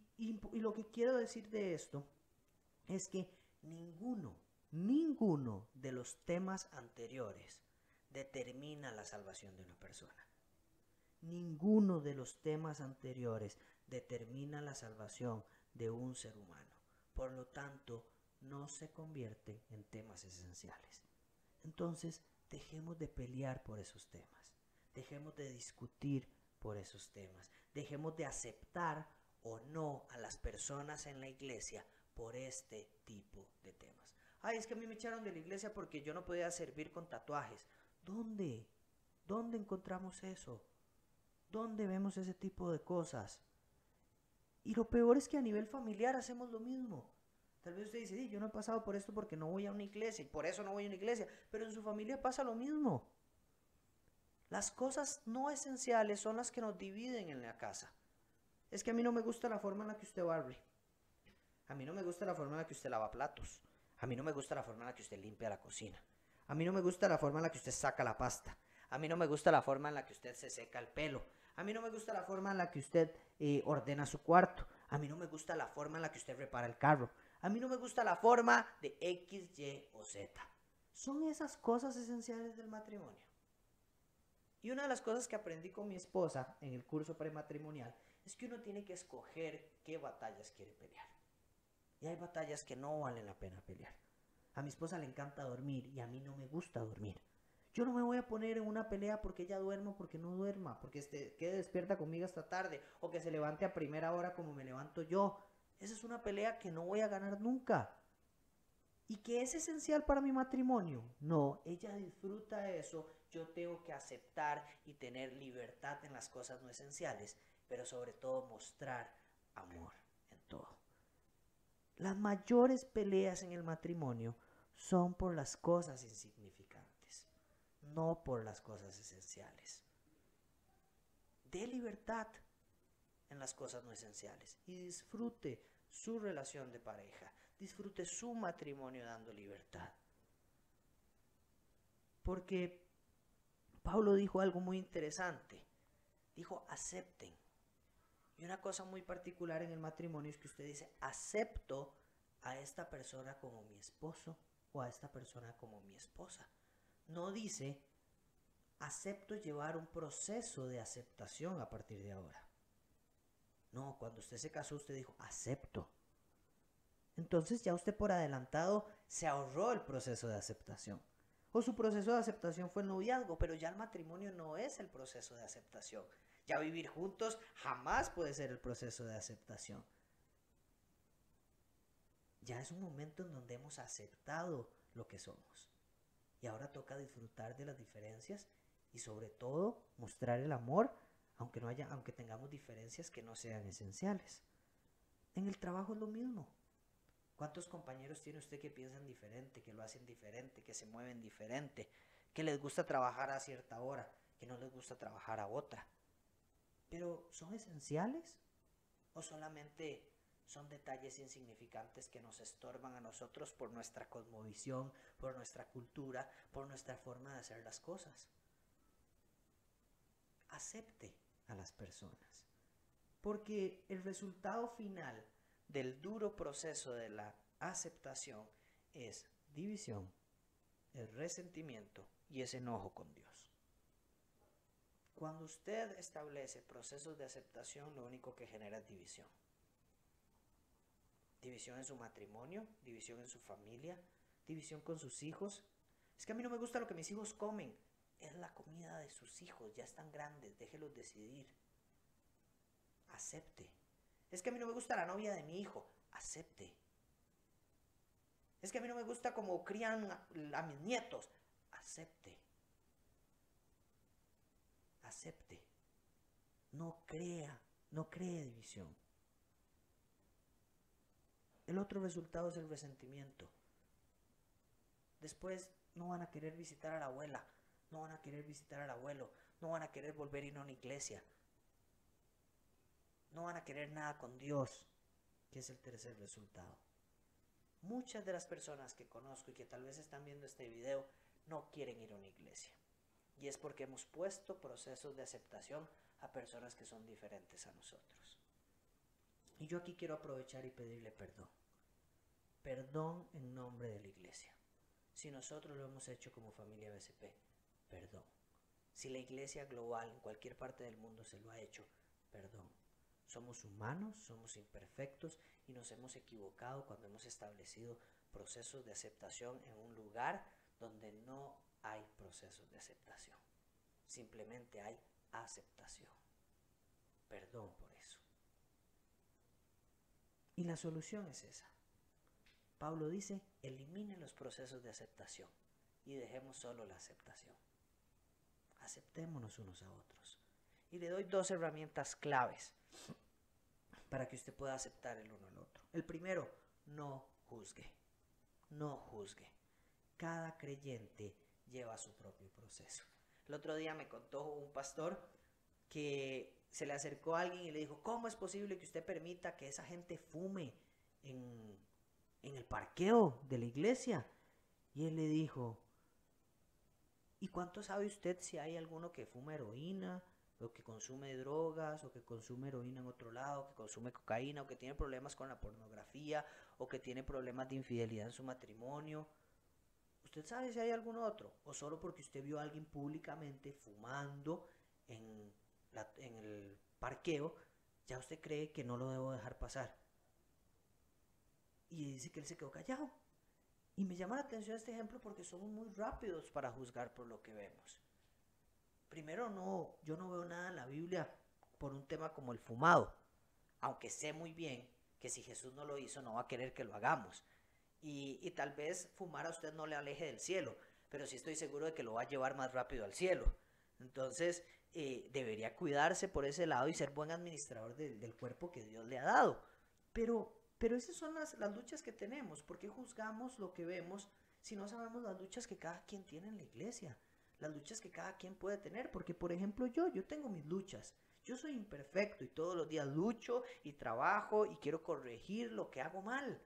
lo que quiero decir de esto es que ninguno de los temas anteriores determina la salvación de una persona. Ninguno de los temas anteriores determina la salvación de un ser humano. Por lo tanto, no se convierten en temas esenciales. Entonces, dejemos de pelear por esos temas. Dejemos de discutir por esos temas. Dejemos de aceptar o no a las personas en la iglesia por este tipo de temas. Ay, es que a mí me echaron de la iglesia porque yo no podía servir con tatuajes. ¿Dónde? ¿Dónde encontramos eso? ¿Dónde vemos ese tipo de cosas? Y lo peor es que a nivel familiar hacemos lo mismo. Tal vez usted dice, sí, yo no he pasado por esto porque no voy a una iglesia y por eso no voy a una iglesia, pero en su familia pasa lo mismo. Las cosas no esenciales son las que nos dividen en la casa. Es que a mí no me gusta la forma en la que usted barre. A mí no me gusta la forma en la que usted lava platos. A mí no me gusta la forma en la que usted limpia la cocina. A mí no me gusta la forma en la que usted saca la pasta. A mí no me gusta la forma en la que usted se seca el pelo. A mí no me gusta la forma en la que usted ordena su cuarto. A mí no me gusta la forma en la que usted repara el carro. A mí no me gusta la forma de X, Y o Z. Son esas cosas esenciales del matrimonio. Y una de las cosas que aprendí con mi esposa en el curso prematrimonial es que uno tiene que escoger qué batallas quiere pelear. Y hay batallas que no valen la pena pelear. A mi esposa le encanta dormir y a mí no me gusta dormir. Yo no me voy a poner en una pelea porque ella duerma o porque no duerma, porque quede despierta conmigo hasta tarde o que se levante a primera hora como me levanto yo. Esa es una pelea que no voy a ganar nunca. ¿Y que es esencial para mi matrimonio? No, ella disfruta eso. Yo tengo que aceptar y tener libertad en las cosas no esenciales, pero sobre todo mostrar amor en todo. Las mayores peleas en el matrimonio son por las cosas insignificantes, no por las cosas esenciales. Dé libertad en las cosas no esenciales y disfrute su relación de pareja, disfrute su matrimonio dando libertad. Porque Pablo dijo algo muy interesante, dijo acepten. Y una cosa muy particular en el matrimonio es que usted dice, acepto a esta persona como mi esposo o a esta persona como mi esposa. No dice, acepto llevar un proceso de aceptación a partir de ahora. No, cuando usted se casó, usted dijo, acepto. Entonces ya usted por adelantado se ahorró el proceso de aceptación. O su proceso de aceptación fue el noviazgo, pero ya el matrimonio no es el proceso de aceptación. Ya vivir juntos jamás puede ser el proceso de aceptación. Ya es un momento en donde hemos aceptado lo que somos. Y ahora toca disfrutar de las diferencias y sobre todo mostrar el amor, aunque tengamos diferencias que no sean esenciales. En el trabajo es lo mismo. ¿Cuántos compañeros tiene usted que piensan diferente, que lo hacen diferente, que se mueven diferente, que les gusta trabajar a cierta hora, que no les gusta trabajar a otra? ¿Pero son esenciales o solamente son detalles insignificantes que nos estorban a nosotros por nuestra cosmovisión, por nuestra cultura, por nuestra forma de hacer las cosas? Acepte a las personas, porque el resultado final del duro proceso de la aceptación es división, es resentimiento y es enojo con Dios. Cuando usted establece procesos de aceptación, lo único que genera es división. División en su matrimonio, división en su familia, división con sus hijos. Es que a mí no me gusta lo que mis hijos comen. Es la comida de sus hijos, ya están grandes, déjelos decidir. Acepte. Es que a mí no me gusta la novia de mi hijo. Acepte. Es que a mí no me gusta cómo crían a mis nietos. Acepte. Acepte. No cree división. El otro resultado es el resentimiento. Después no van a querer visitar a la abuela, no van a querer visitar al abuelo, no van a querer volver a ir a una iglesia, no van a querer nada con Dios, que es el tercer resultado. Muchas de las personas que conozco y que tal vez están viendo este video no quieren ir a una iglesia. Y es porque hemos puesto procesos de aceptación a personas que son diferentes a nosotros. Y yo aquí quiero aprovechar y pedirle perdón. Perdón en nombre de la iglesia. Si nosotros lo hemos hecho como familia BCP, perdón. Si la iglesia global en cualquier parte del mundo se lo ha hecho, perdón. Somos humanos, somos imperfectos y nos hemos equivocado cuando hemos establecido procesos de aceptación en un lugar donde no hay procesos de aceptación. Simplemente hay aceptación. Perdón por eso. Y la solución es esa. Pablo dice, elimine los procesos de aceptación y dejemos solo la aceptación. Aceptémonos unos a otros. Y le doy 2 herramientas claves para que usted pueda aceptar el uno al otro. El primero, no juzgue. No juzgue. Cada creyente lleva su propio proceso. El otro día me contó un pastor que se le acercó a alguien y le dijo, ¿cómo es posible que usted permita que esa gente fume en el parqueo de la iglesia? Y él le dijo, ¿y cuánto sabe usted si hay alguno que fuma heroína, o que consume drogas, o que consume heroína en otro lado, que consume cocaína, o que tiene problemas con la pornografía, o que tiene problemas de infidelidad en su matrimonio? ¿Usted sabe si hay algún otro? ¿O solo porque usted vio a alguien públicamente fumando en el parqueo, ya usted cree que no lo debo dejar pasar? Y dice que él se quedó callado. Y me llama la atención este ejemplo porque somos muy rápidos para juzgar por lo que vemos. Primero, yo no veo nada en la Biblia por un tema como el fumado, aunque sé muy bien que si Jesús no lo hizo, no va a querer que lo hagamos. Y tal vez fumar a usted no le aleje del cielo, pero sí estoy seguro de que lo va a llevar más rápido al cielo. Entonces, debería cuidarse por ese lado y ser buen administrador del cuerpo que Dios le ha dado. Pero esas son las luchas que tenemos. ¿Por qué juzgamos lo que vemos si no sabemos las luchas que cada quien tiene en la iglesia? Las luchas que cada quien puede tener. Porque, por ejemplo, yo tengo mis luchas. Yo soy imperfecto y todos los días lucho y trabajo y quiero corregir lo que hago mal.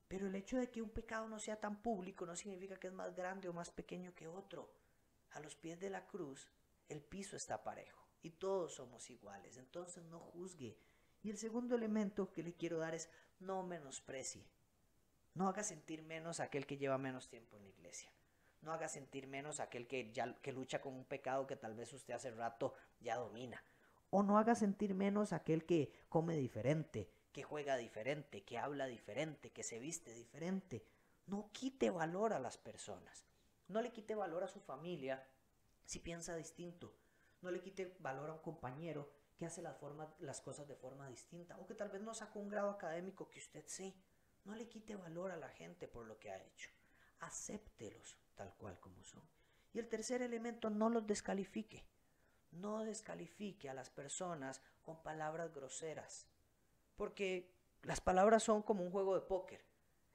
Pero el hecho de que un pecado no sea tan público no significa que es más grande o más pequeño que otro. A los pies de la cruz, el piso está parejo y todos somos iguales. Entonces no juzgue. Y el segundo elemento que le quiero dar es no menosprecie. No haga sentir menos a aquel que lleva menos tiempo en la iglesia. No haga sentir menos a aquel que lucha con un pecado que tal vez usted hace rato ya domina. O no haga sentir menos a aquel que come diferente, que juega diferente, que habla diferente, que se viste diferente. No quite valor a las personas. No le quite valor a su familia si piensa distinto. No le quite valor a un compañero que hace las cosas de forma distinta o que tal vez no sacó un grado académico que usted sí. No le quite valor a la gente por lo que ha hecho. Acéptelos tal cual como son. Y el tercer elemento, no los descalifique. No descalifique a las personas con palabras groseras. Porque las palabras son como un juego de póker.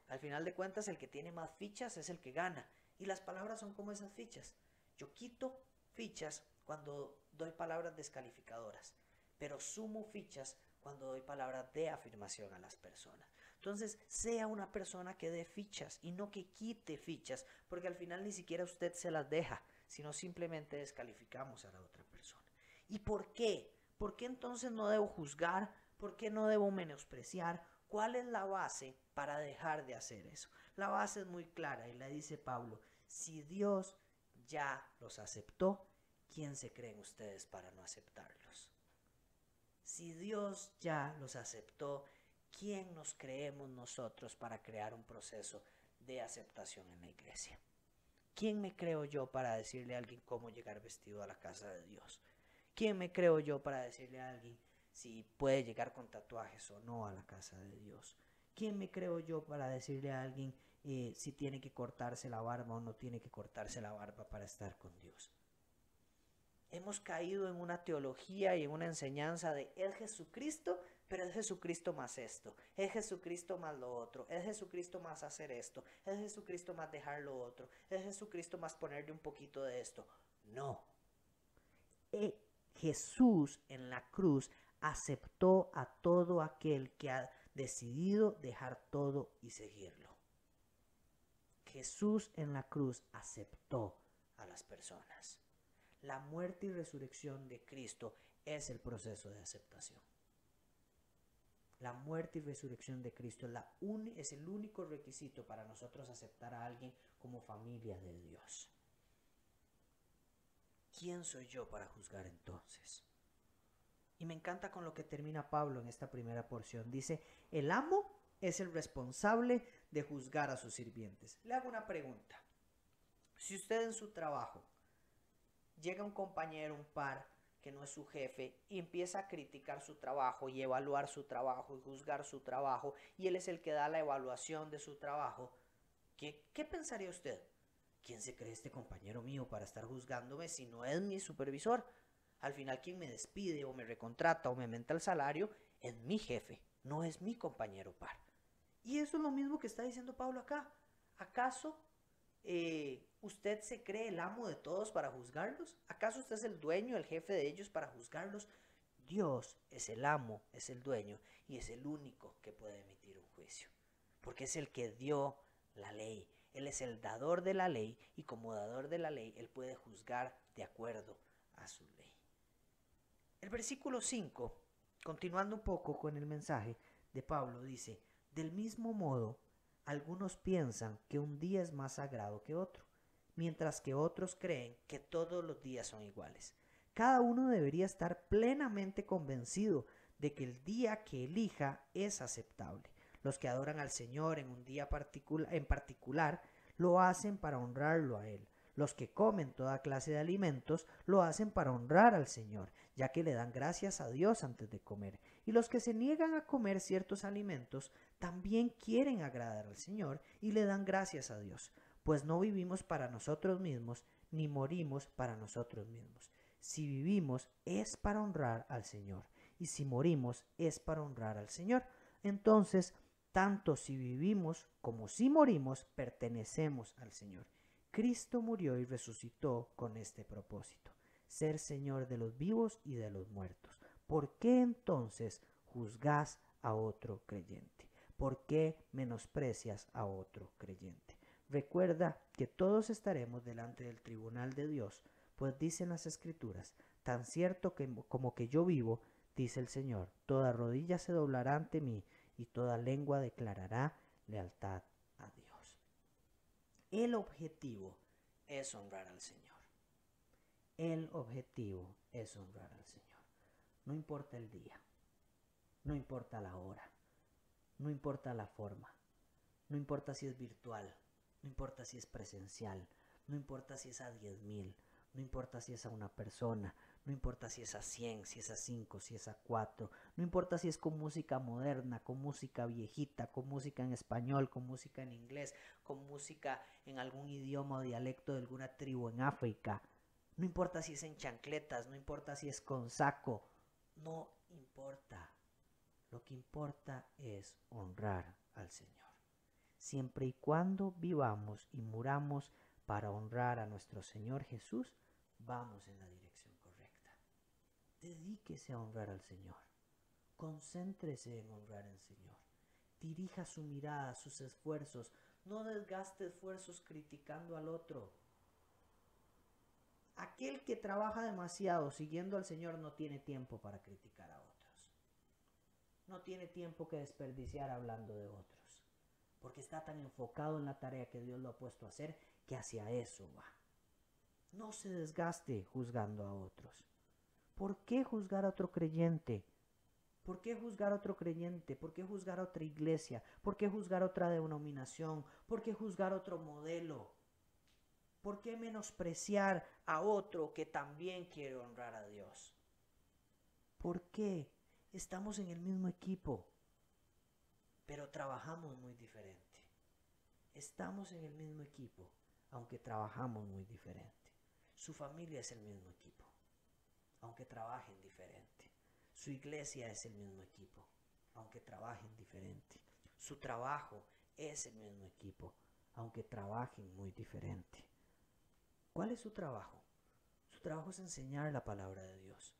Al final de cuentas, el que tiene más fichas es el que gana. Y las palabras son como esas fichas. Yo quito fichas cuando doy palabras descalificadoras, pero sumo fichas cuando doy palabras de afirmación a las personas. Entonces, sea una persona que dé fichas y no que quite fichas, porque al final ni siquiera usted se las deja, sino simplemente descalificamos a la otra persona. ¿Y por qué? ¿Por qué entonces no debo juzgar? ¿Por qué no debo menospreciar? ¿Cuál es la base para dejar de hacer eso? La base es muy clara y la dice Pablo: si Dios ya los aceptó, ¿quién se creen ustedes para no aceptarlos? Si Dios ya los aceptó, ¿quién nos creemos nosotros para crear un proceso de aceptación en la iglesia? ¿Quién me creo yo para decirle a alguien cómo llegar vestido a la casa de Dios? ¿Quién me creo yo para decirle a alguien si puede llegar con tatuajes o no a la casa de Dios? ¿Quién me creo yo para decirle a alguien si tiene que cortarse la barba o no tiene que cortarse la barba para estar con Dios? Hemos caído en una teología y en una enseñanza de es Jesucristo, pero es Jesucristo más esto, es Jesucristo más lo otro, es Jesucristo más hacer esto, es Jesucristo más dejar lo otro, es Jesucristo más ponerle un poquito de esto. No. Jesús en la cruz aceptó a todo aquel que ha decidido dejar todo y seguirlo. Jesús en la cruz aceptó a las personas. La muerte y resurrección de Cristo es el proceso de aceptación. La muerte y resurrección de Cristo es el único requisito para nosotros aceptar a alguien como familia de Dios. ¿Quién soy yo para juzgar entonces? Y me encanta con lo que termina Pablo en esta primera porción. Dice, el amo es el responsable de juzgar a sus sirvientes. Le hago una pregunta. Si usted en su trabajo llega un compañero, un par, que no es su jefe, y empieza a criticar su trabajo y evaluar su trabajo y juzgar su trabajo, y él es el que da la evaluación de su trabajo, ¿qué pensaría usted? ¿Quién se cree este compañero mío para estar juzgándome si no es mi supervisor? Al final quien me despide o me recontrata o me aumenta el salario es mi jefe, no es mi compañero par. Y eso es lo mismo que está diciendo Pablo acá. ¿Acaso usted se cree el amo de todos para juzgarlos? ¿Acaso usted es el dueño, el jefe de ellos para juzgarlos? Dios es el amo, es el dueño y es el único que puede emitir un juicio, porque es el que dio la ley. Él es el dador de la ley y como dador de la ley él puede juzgar de acuerdo a su ley. El versículo 5, continuando un poco con el mensaje de Pablo, dice: del mismo modo, algunos piensan que un día es más sagrado que otro, mientras que otros creen que todos los días son iguales. Cada uno debería estar plenamente convencido de que el día que elija es aceptable. Los que adoran al Señor en un día en particular lo hacen para honrarlo a Él. Los que comen toda clase de alimentos lo hacen para honrar al Señor, ya que le dan gracias a Dios antes de comer. Y los que se niegan a comer ciertos alimentos también quieren agradar al Señor y le dan gracias a Dios, pues no vivimos para nosotros mismos ni morimos para nosotros mismos. Si vivimos es para honrar al Señor y si morimos es para honrar al Señor. Entonces, tanto si vivimos como si morimos, pertenecemos al Señor. Cristo murió y resucitó con este propósito: ser Señor de los vivos y de los muertos. ¿Por qué entonces juzgás a otro creyente? ¿Por qué menosprecias a otro creyente? Recuerda que todos estaremos delante del tribunal de Dios, pues dicen las Escrituras: tan cierto como que yo vivo, dice el Señor, toda rodilla se doblará ante mí y toda lengua declarará lealtad a Dios. El objetivo es honrar al Señor. El objetivo es honrar al Señor. No importa el día, no importa la hora, no importa la forma, no importa si es virtual, no importa si es presencial, no importa si es a 10,000, no importa si es a una persona, No importa si es a 100, si es a 5, si es a 4. No importa si es con música moderna, con música viejita, con música en español, con música en inglés, con música en algún idioma o dialecto de alguna tribu en África. No importa si es en chancletas, no importa si es con saco. No importa. Lo que importa es honrar al Señor. Siempre y cuando vivamos y muramos para honrar a nuestro Señor Jesús, vamos en la dirección correcta. Dedíquese a honrar al Señor. Concéntrese en honrar al Señor. Dirija su mirada, sus esfuerzos. No desgaste esfuerzos criticando al otro. Aquel que trabaja demasiado siguiendo al Señor no tiene tiempo para criticar a otros. No tiene tiempo que desperdiciar hablando de otros. Porque está tan enfocado en la tarea que Dios lo ha puesto a hacer que hacia eso va. No se desgaste juzgando a otros. ¿Por qué juzgar a otro creyente? ¿Por qué juzgar a otro creyente? ¿Por qué juzgar a otra iglesia? ¿Por qué juzgar a otra denominación? ¿Por qué juzgar a otro modelo? ¿Por qué menospreciar a otro que también quiere honrar a Dios? ¿Por qué? Estamos en el mismo equipo, pero trabajamos muy diferente. Estamos en el mismo equipo, aunque trabajamos muy diferente. Su familia es el mismo equipo, aunque trabajen diferente. Su iglesia es el mismo equipo, aunque trabajen diferente. Su trabajo es el mismo equipo, aunque trabajen muy diferente. ¿Cuál es su trabajo? Su trabajo es enseñar la palabra de Dios.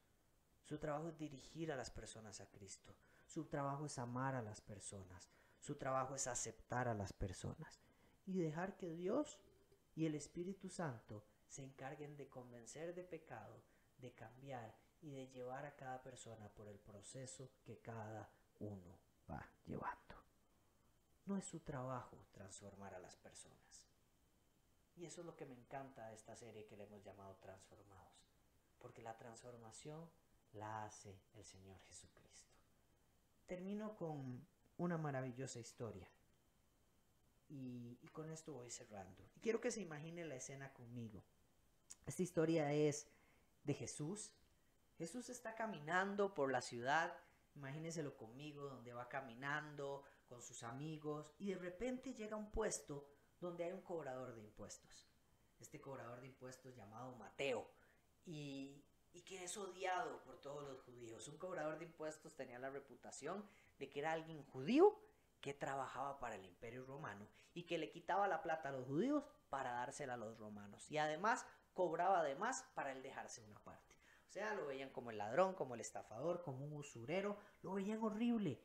Su trabajo es dirigir a las personas a Cristo. Su trabajo es amar a las personas. Su trabajo es aceptar a las personas. Y dejar que Dios y el Espíritu Santo se encarguen de convencer de pecado, de cambiar y de llevar a cada persona por el proceso que cada uno va llevando. No es su trabajo transformar a las personas. Y eso es lo que me encanta de esta serie que le hemos llamado Transformados. Porque la transformación la hace el Señor Jesucristo. Termino con una maravillosa historia. Y con esto voy cerrando. Y quiero que se imagine la escena conmigo. Esta historia es de Jesús. Jesús está caminando por la ciudad. Imagínenselo conmigo, donde va caminando con sus amigos. Y de repente llega a un puesto donde hay un cobrador de impuestos. Este cobrador de impuestos llamado Mateo. Y que es odiado por todos los judíos. Un cobrador de impuestos tenía la reputación de que era alguien judío que trabajaba para el Imperio Romano y que le quitaba la plata a los judíos para dársela a los romanos. Y además cobraba de más para él dejarse una parte. O sea, lo veían como el ladrón, como el estafador, como un usurero. Lo veían horrible.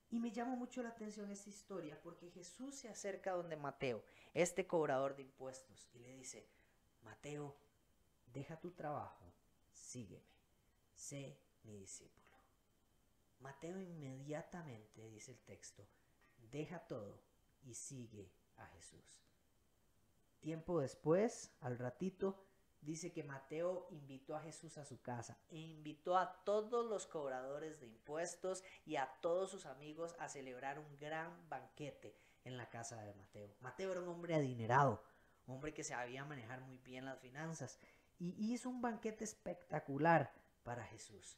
Y me llama mucho la atención esta historia porque Jesús se acerca donde Mateo, este cobrador de impuestos, y le dice: Mateo, deja tu trabajo, sígueme, sé mi discípulo. Mateo inmediatamente, dice el texto, deja todo y sigue a Jesús. Tiempo después, al ratito, dice que Mateo invitó a Jesús a su casa e invitó a todos los cobradores de impuestos y a todos sus amigos a celebrar un gran banquete en la casa de Mateo. Mateo era un hombre adinerado, un hombre que sabía manejar muy bien las finanzas y hizo un banquete espectacular para Jesús.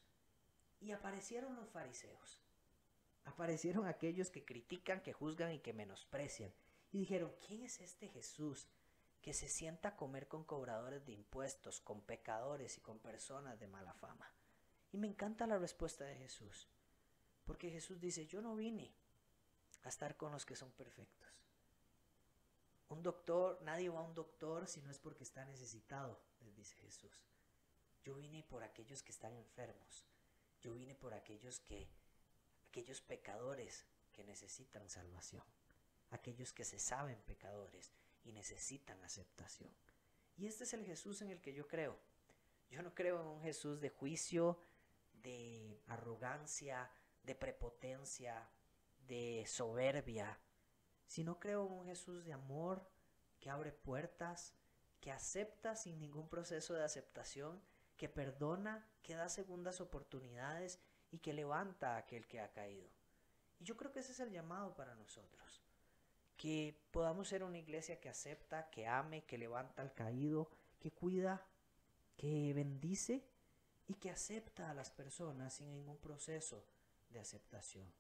Y aparecieron los fariseos. Aparecieron aquellos que critican, que juzgan y que menosprecian. Y dijeron: ¿quién es este Jesús que se sienta a comer con cobradores de impuestos, con pecadores y con personas de mala fama? Y me encanta la respuesta de Jesús. Porque Jesús dice: yo no vine a estar con los que son perfectos. Nadie va a un doctor si no es porque está necesitado, les dice Jesús. Yo vine por aquellos que están enfermos. Yo vine por aquellos pecadores que necesitan salvación. Aquellos que se saben pecadores y necesitan aceptación. Y este es el Jesús en el que yo creo. Yo no creo en un Jesús de juicio, de arrogancia, de prepotencia, de soberbia, sino creo en un Jesús de amor que abre puertas, que acepta sin ningún proceso de aceptación, que perdona, que da segundas oportunidades y que levanta a aquel que ha caído. Y yo creo que ese es el llamado para nosotros. Que podamos ser una iglesia que acepta, que ame, que levanta al caído, que cuida, que bendice y que acepta a las personas sin ningún proceso de aceptación.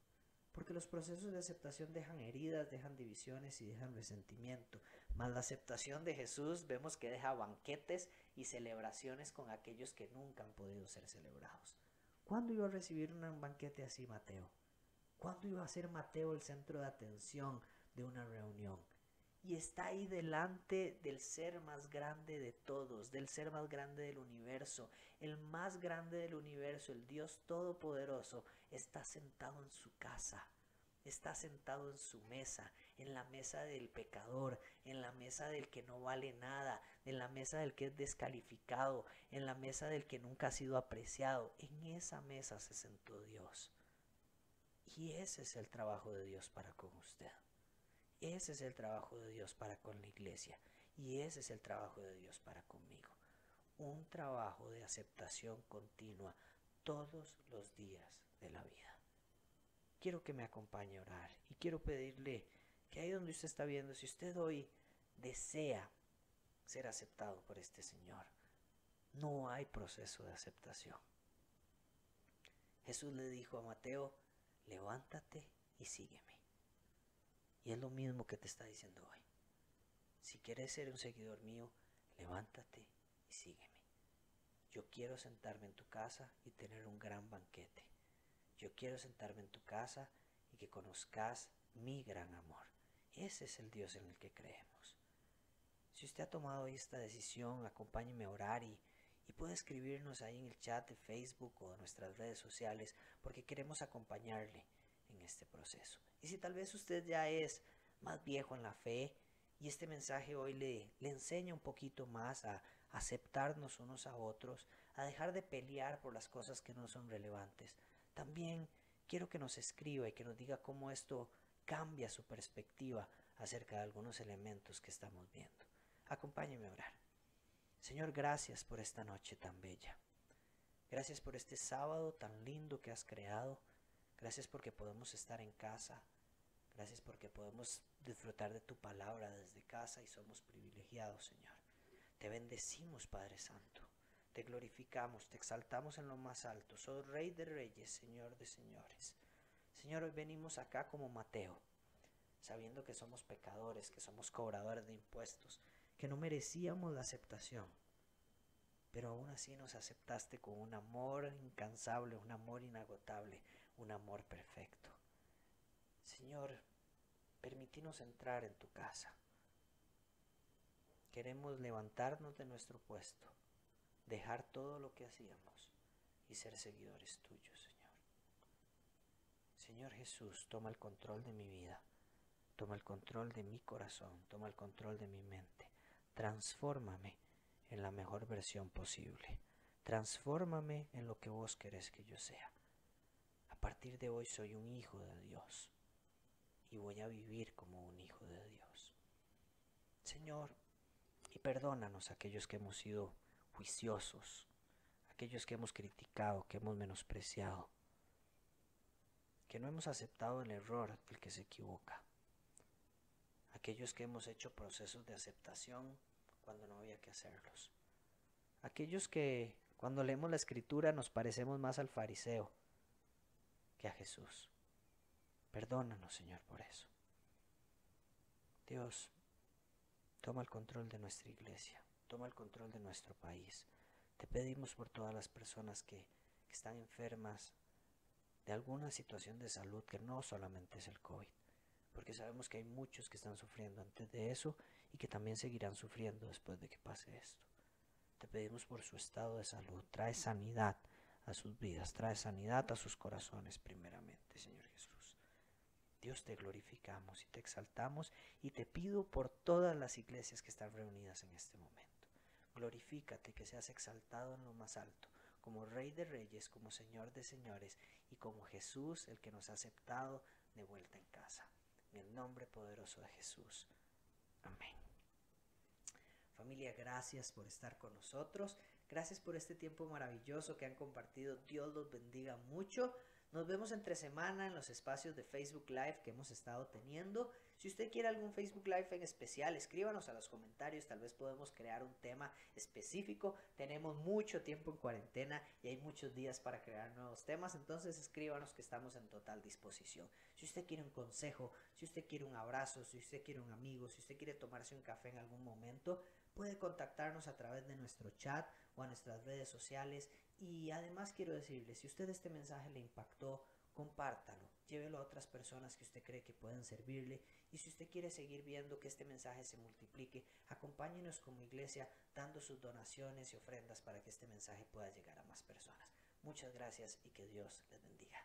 Porque los procesos de aceptación dejan heridas, dejan divisiones y dejan resentimiento. Mas la aceptación de Jesús vemos que deja banquetes y celebraciones con aquellos que nunca han podido ser celebrados. ¿Cuándo iba a recibir un banquete así Mateo? ¿Cuándo iba a ser Mateo el centro de atención de una reunión? Y está ahí delante del ser más grande de todos, del ser más grande del universo. El más grande del universo, el Dios Todopoderoso, está sentado en su casa. Está sentado en su mesa, en la mesa del pecador, en la mesa del que no vale nada, en la mesa del que es descalificado, en la mesa del que nunca ha sido apreciado. En esa mesa se sentó Dios. Y ese es el trabajo de Dios para con usted. Ese es el trabajo de Dios para con la iglesia. Y ese es el trabajo de Dios para conmigo. Un trabajo de aceptación continua todos los días de la vida. Quiero que me acompañe a orar. Y quiero pedirle que ahí donde usted está viendo, si usted hoy desea ser aceptado por este Señor, no hay proceso de aceptación. Jesús le dijo a Mateo, levántate y sígueme. Y es lo mismo que te está diciendo hoy. Si quieres ser un seguidor mío, levántate y sígueme. Yo quiero sentarme en tu casa y tener un gran banquete. Yo quiero sentarme en tu casa y que conozcas mi gran amor. Ese es el Dios en el que creemos. Si usted ha tomado hoy esta decisión, acompáñeme a orar y puede escribirnos ahí en el chat de Facebook o de nuestras redes sociales, porque queremos acompañarle en este proceso. Y si tal vez usted ya es más viejo en la fe y este mensaje hoy le enseña un poquito más a aceptarnos unos a otros, a dejar de pelear por las cosas que no son relevantes, también quiero que nos escriba y que nos diga cómo esto cambia su perspectiva acerca de algunos elementos que estamos viendo. Acompáñeme a orar. Señor, gracias por esta noche tan bella. Gracias por este sábado tan lindo que has creado. Gracias porque podemos estar en casa. Gracias porque podemos disfrutar de tu palabra desde casa y somos privilegiados, Señor. Te bendecimos, Padre Santo. Te glorificamos, te exaltamos en lo más alto. Sos Rey de Reyes, Señor de Señores. Señor, hoy venimos acá como Mateo, sabiendo que somos pecadores, que somos cobradores de impuestos, que no merecíamos la aceptación. Pero aún así nos aceptaste con un amor incansable, un amor inagotable, un amor perfecto. Señor, permítenos entrar en tu casa. Queremos levantarnos de nuestro puesto, dejar todo lo que hacíamos y ser seguidores tuyos, Señor. Señor Jesús, toma el control de mi vida, toma el control de mi corazón, toma el control de mi mente. Transfórmame en la mejor versión posible. Transfórmame en lo que vos querés que yo sea. A partir de hoy soy un hijo de Dios y voy a vivir como un hijo de Dios. Señor, y perdónanos a aquellos que hemos sido juiciosos, aquellos que hemos criticado, que hemos menospreciado, que no hemos aceptado el error del que se equivoca, aquellos que hemos hecho procesos de aceptación cuando no había que hacerlos, aquellos que cuando leemos la Escritura nos parecemos más al fariseo que a Jesús. Perdónanos, Señor, por eso. Dios, toma el control de nuestra iglesia, toma el control de nuestro país. Te pedimos por todas las personas que están enfermas de alguna situación de salud, que no solamente es el COVID, porque sabemos que hay muchos que están sufriendo antes de eso y que también seguirán sufriendo después de que pase esto. Te pedimos por su estado de salud. Trae sanidad a sus vidas, trae sanidad a sus corazones primeramente, Señor Jesús. Dios, te glorificamos y te exaltamos y te pido por todas las iglesias que están reunidas en este momento. Glorifícate, que seas exaltado en lo más alto, como Rey de Reyes, como Señor de Señores y como Jesús, el que nos ha aceptado de vuelta en casa. En el nombre poderoso de Jesús. Amén. Familia, gracias por estar con nosotros. Gracias por este tiempo maravilloso que han compartido. Dios los bendiga mucho. Nos vemos entre semana en los espacios de Facebook Live que hemos estado teniendo. Si usted quiere algún Facebook Live en especial, escríbanos a los comentarios, tal vez podemos crear un tema específico. Tenemos mucho tiempo en cuarentena y hay muchos días para crear nuevos temas, entonces escríbanos que estamos en total disposición. Si usted quiere un consejo, si usted quiere un abrazo, si usted quiere un amigo, si usted quiere tomarse un café en algún momento, puede contactarnos a través de nuestro chat o a nuestras redes sociales. Y además quiero decirle, si usted este mensaje le impactó, compártalo, llévelo a otras personas que usted cree que pueden servirle. Y si usted quiere seguir viendo que este mensaje se multiplique, acompáñenos como iglesia dando sus donaciones y ofrendas para que este mensaje pueda llegar a más personas. Muchas gracias y que Dios les bendiga.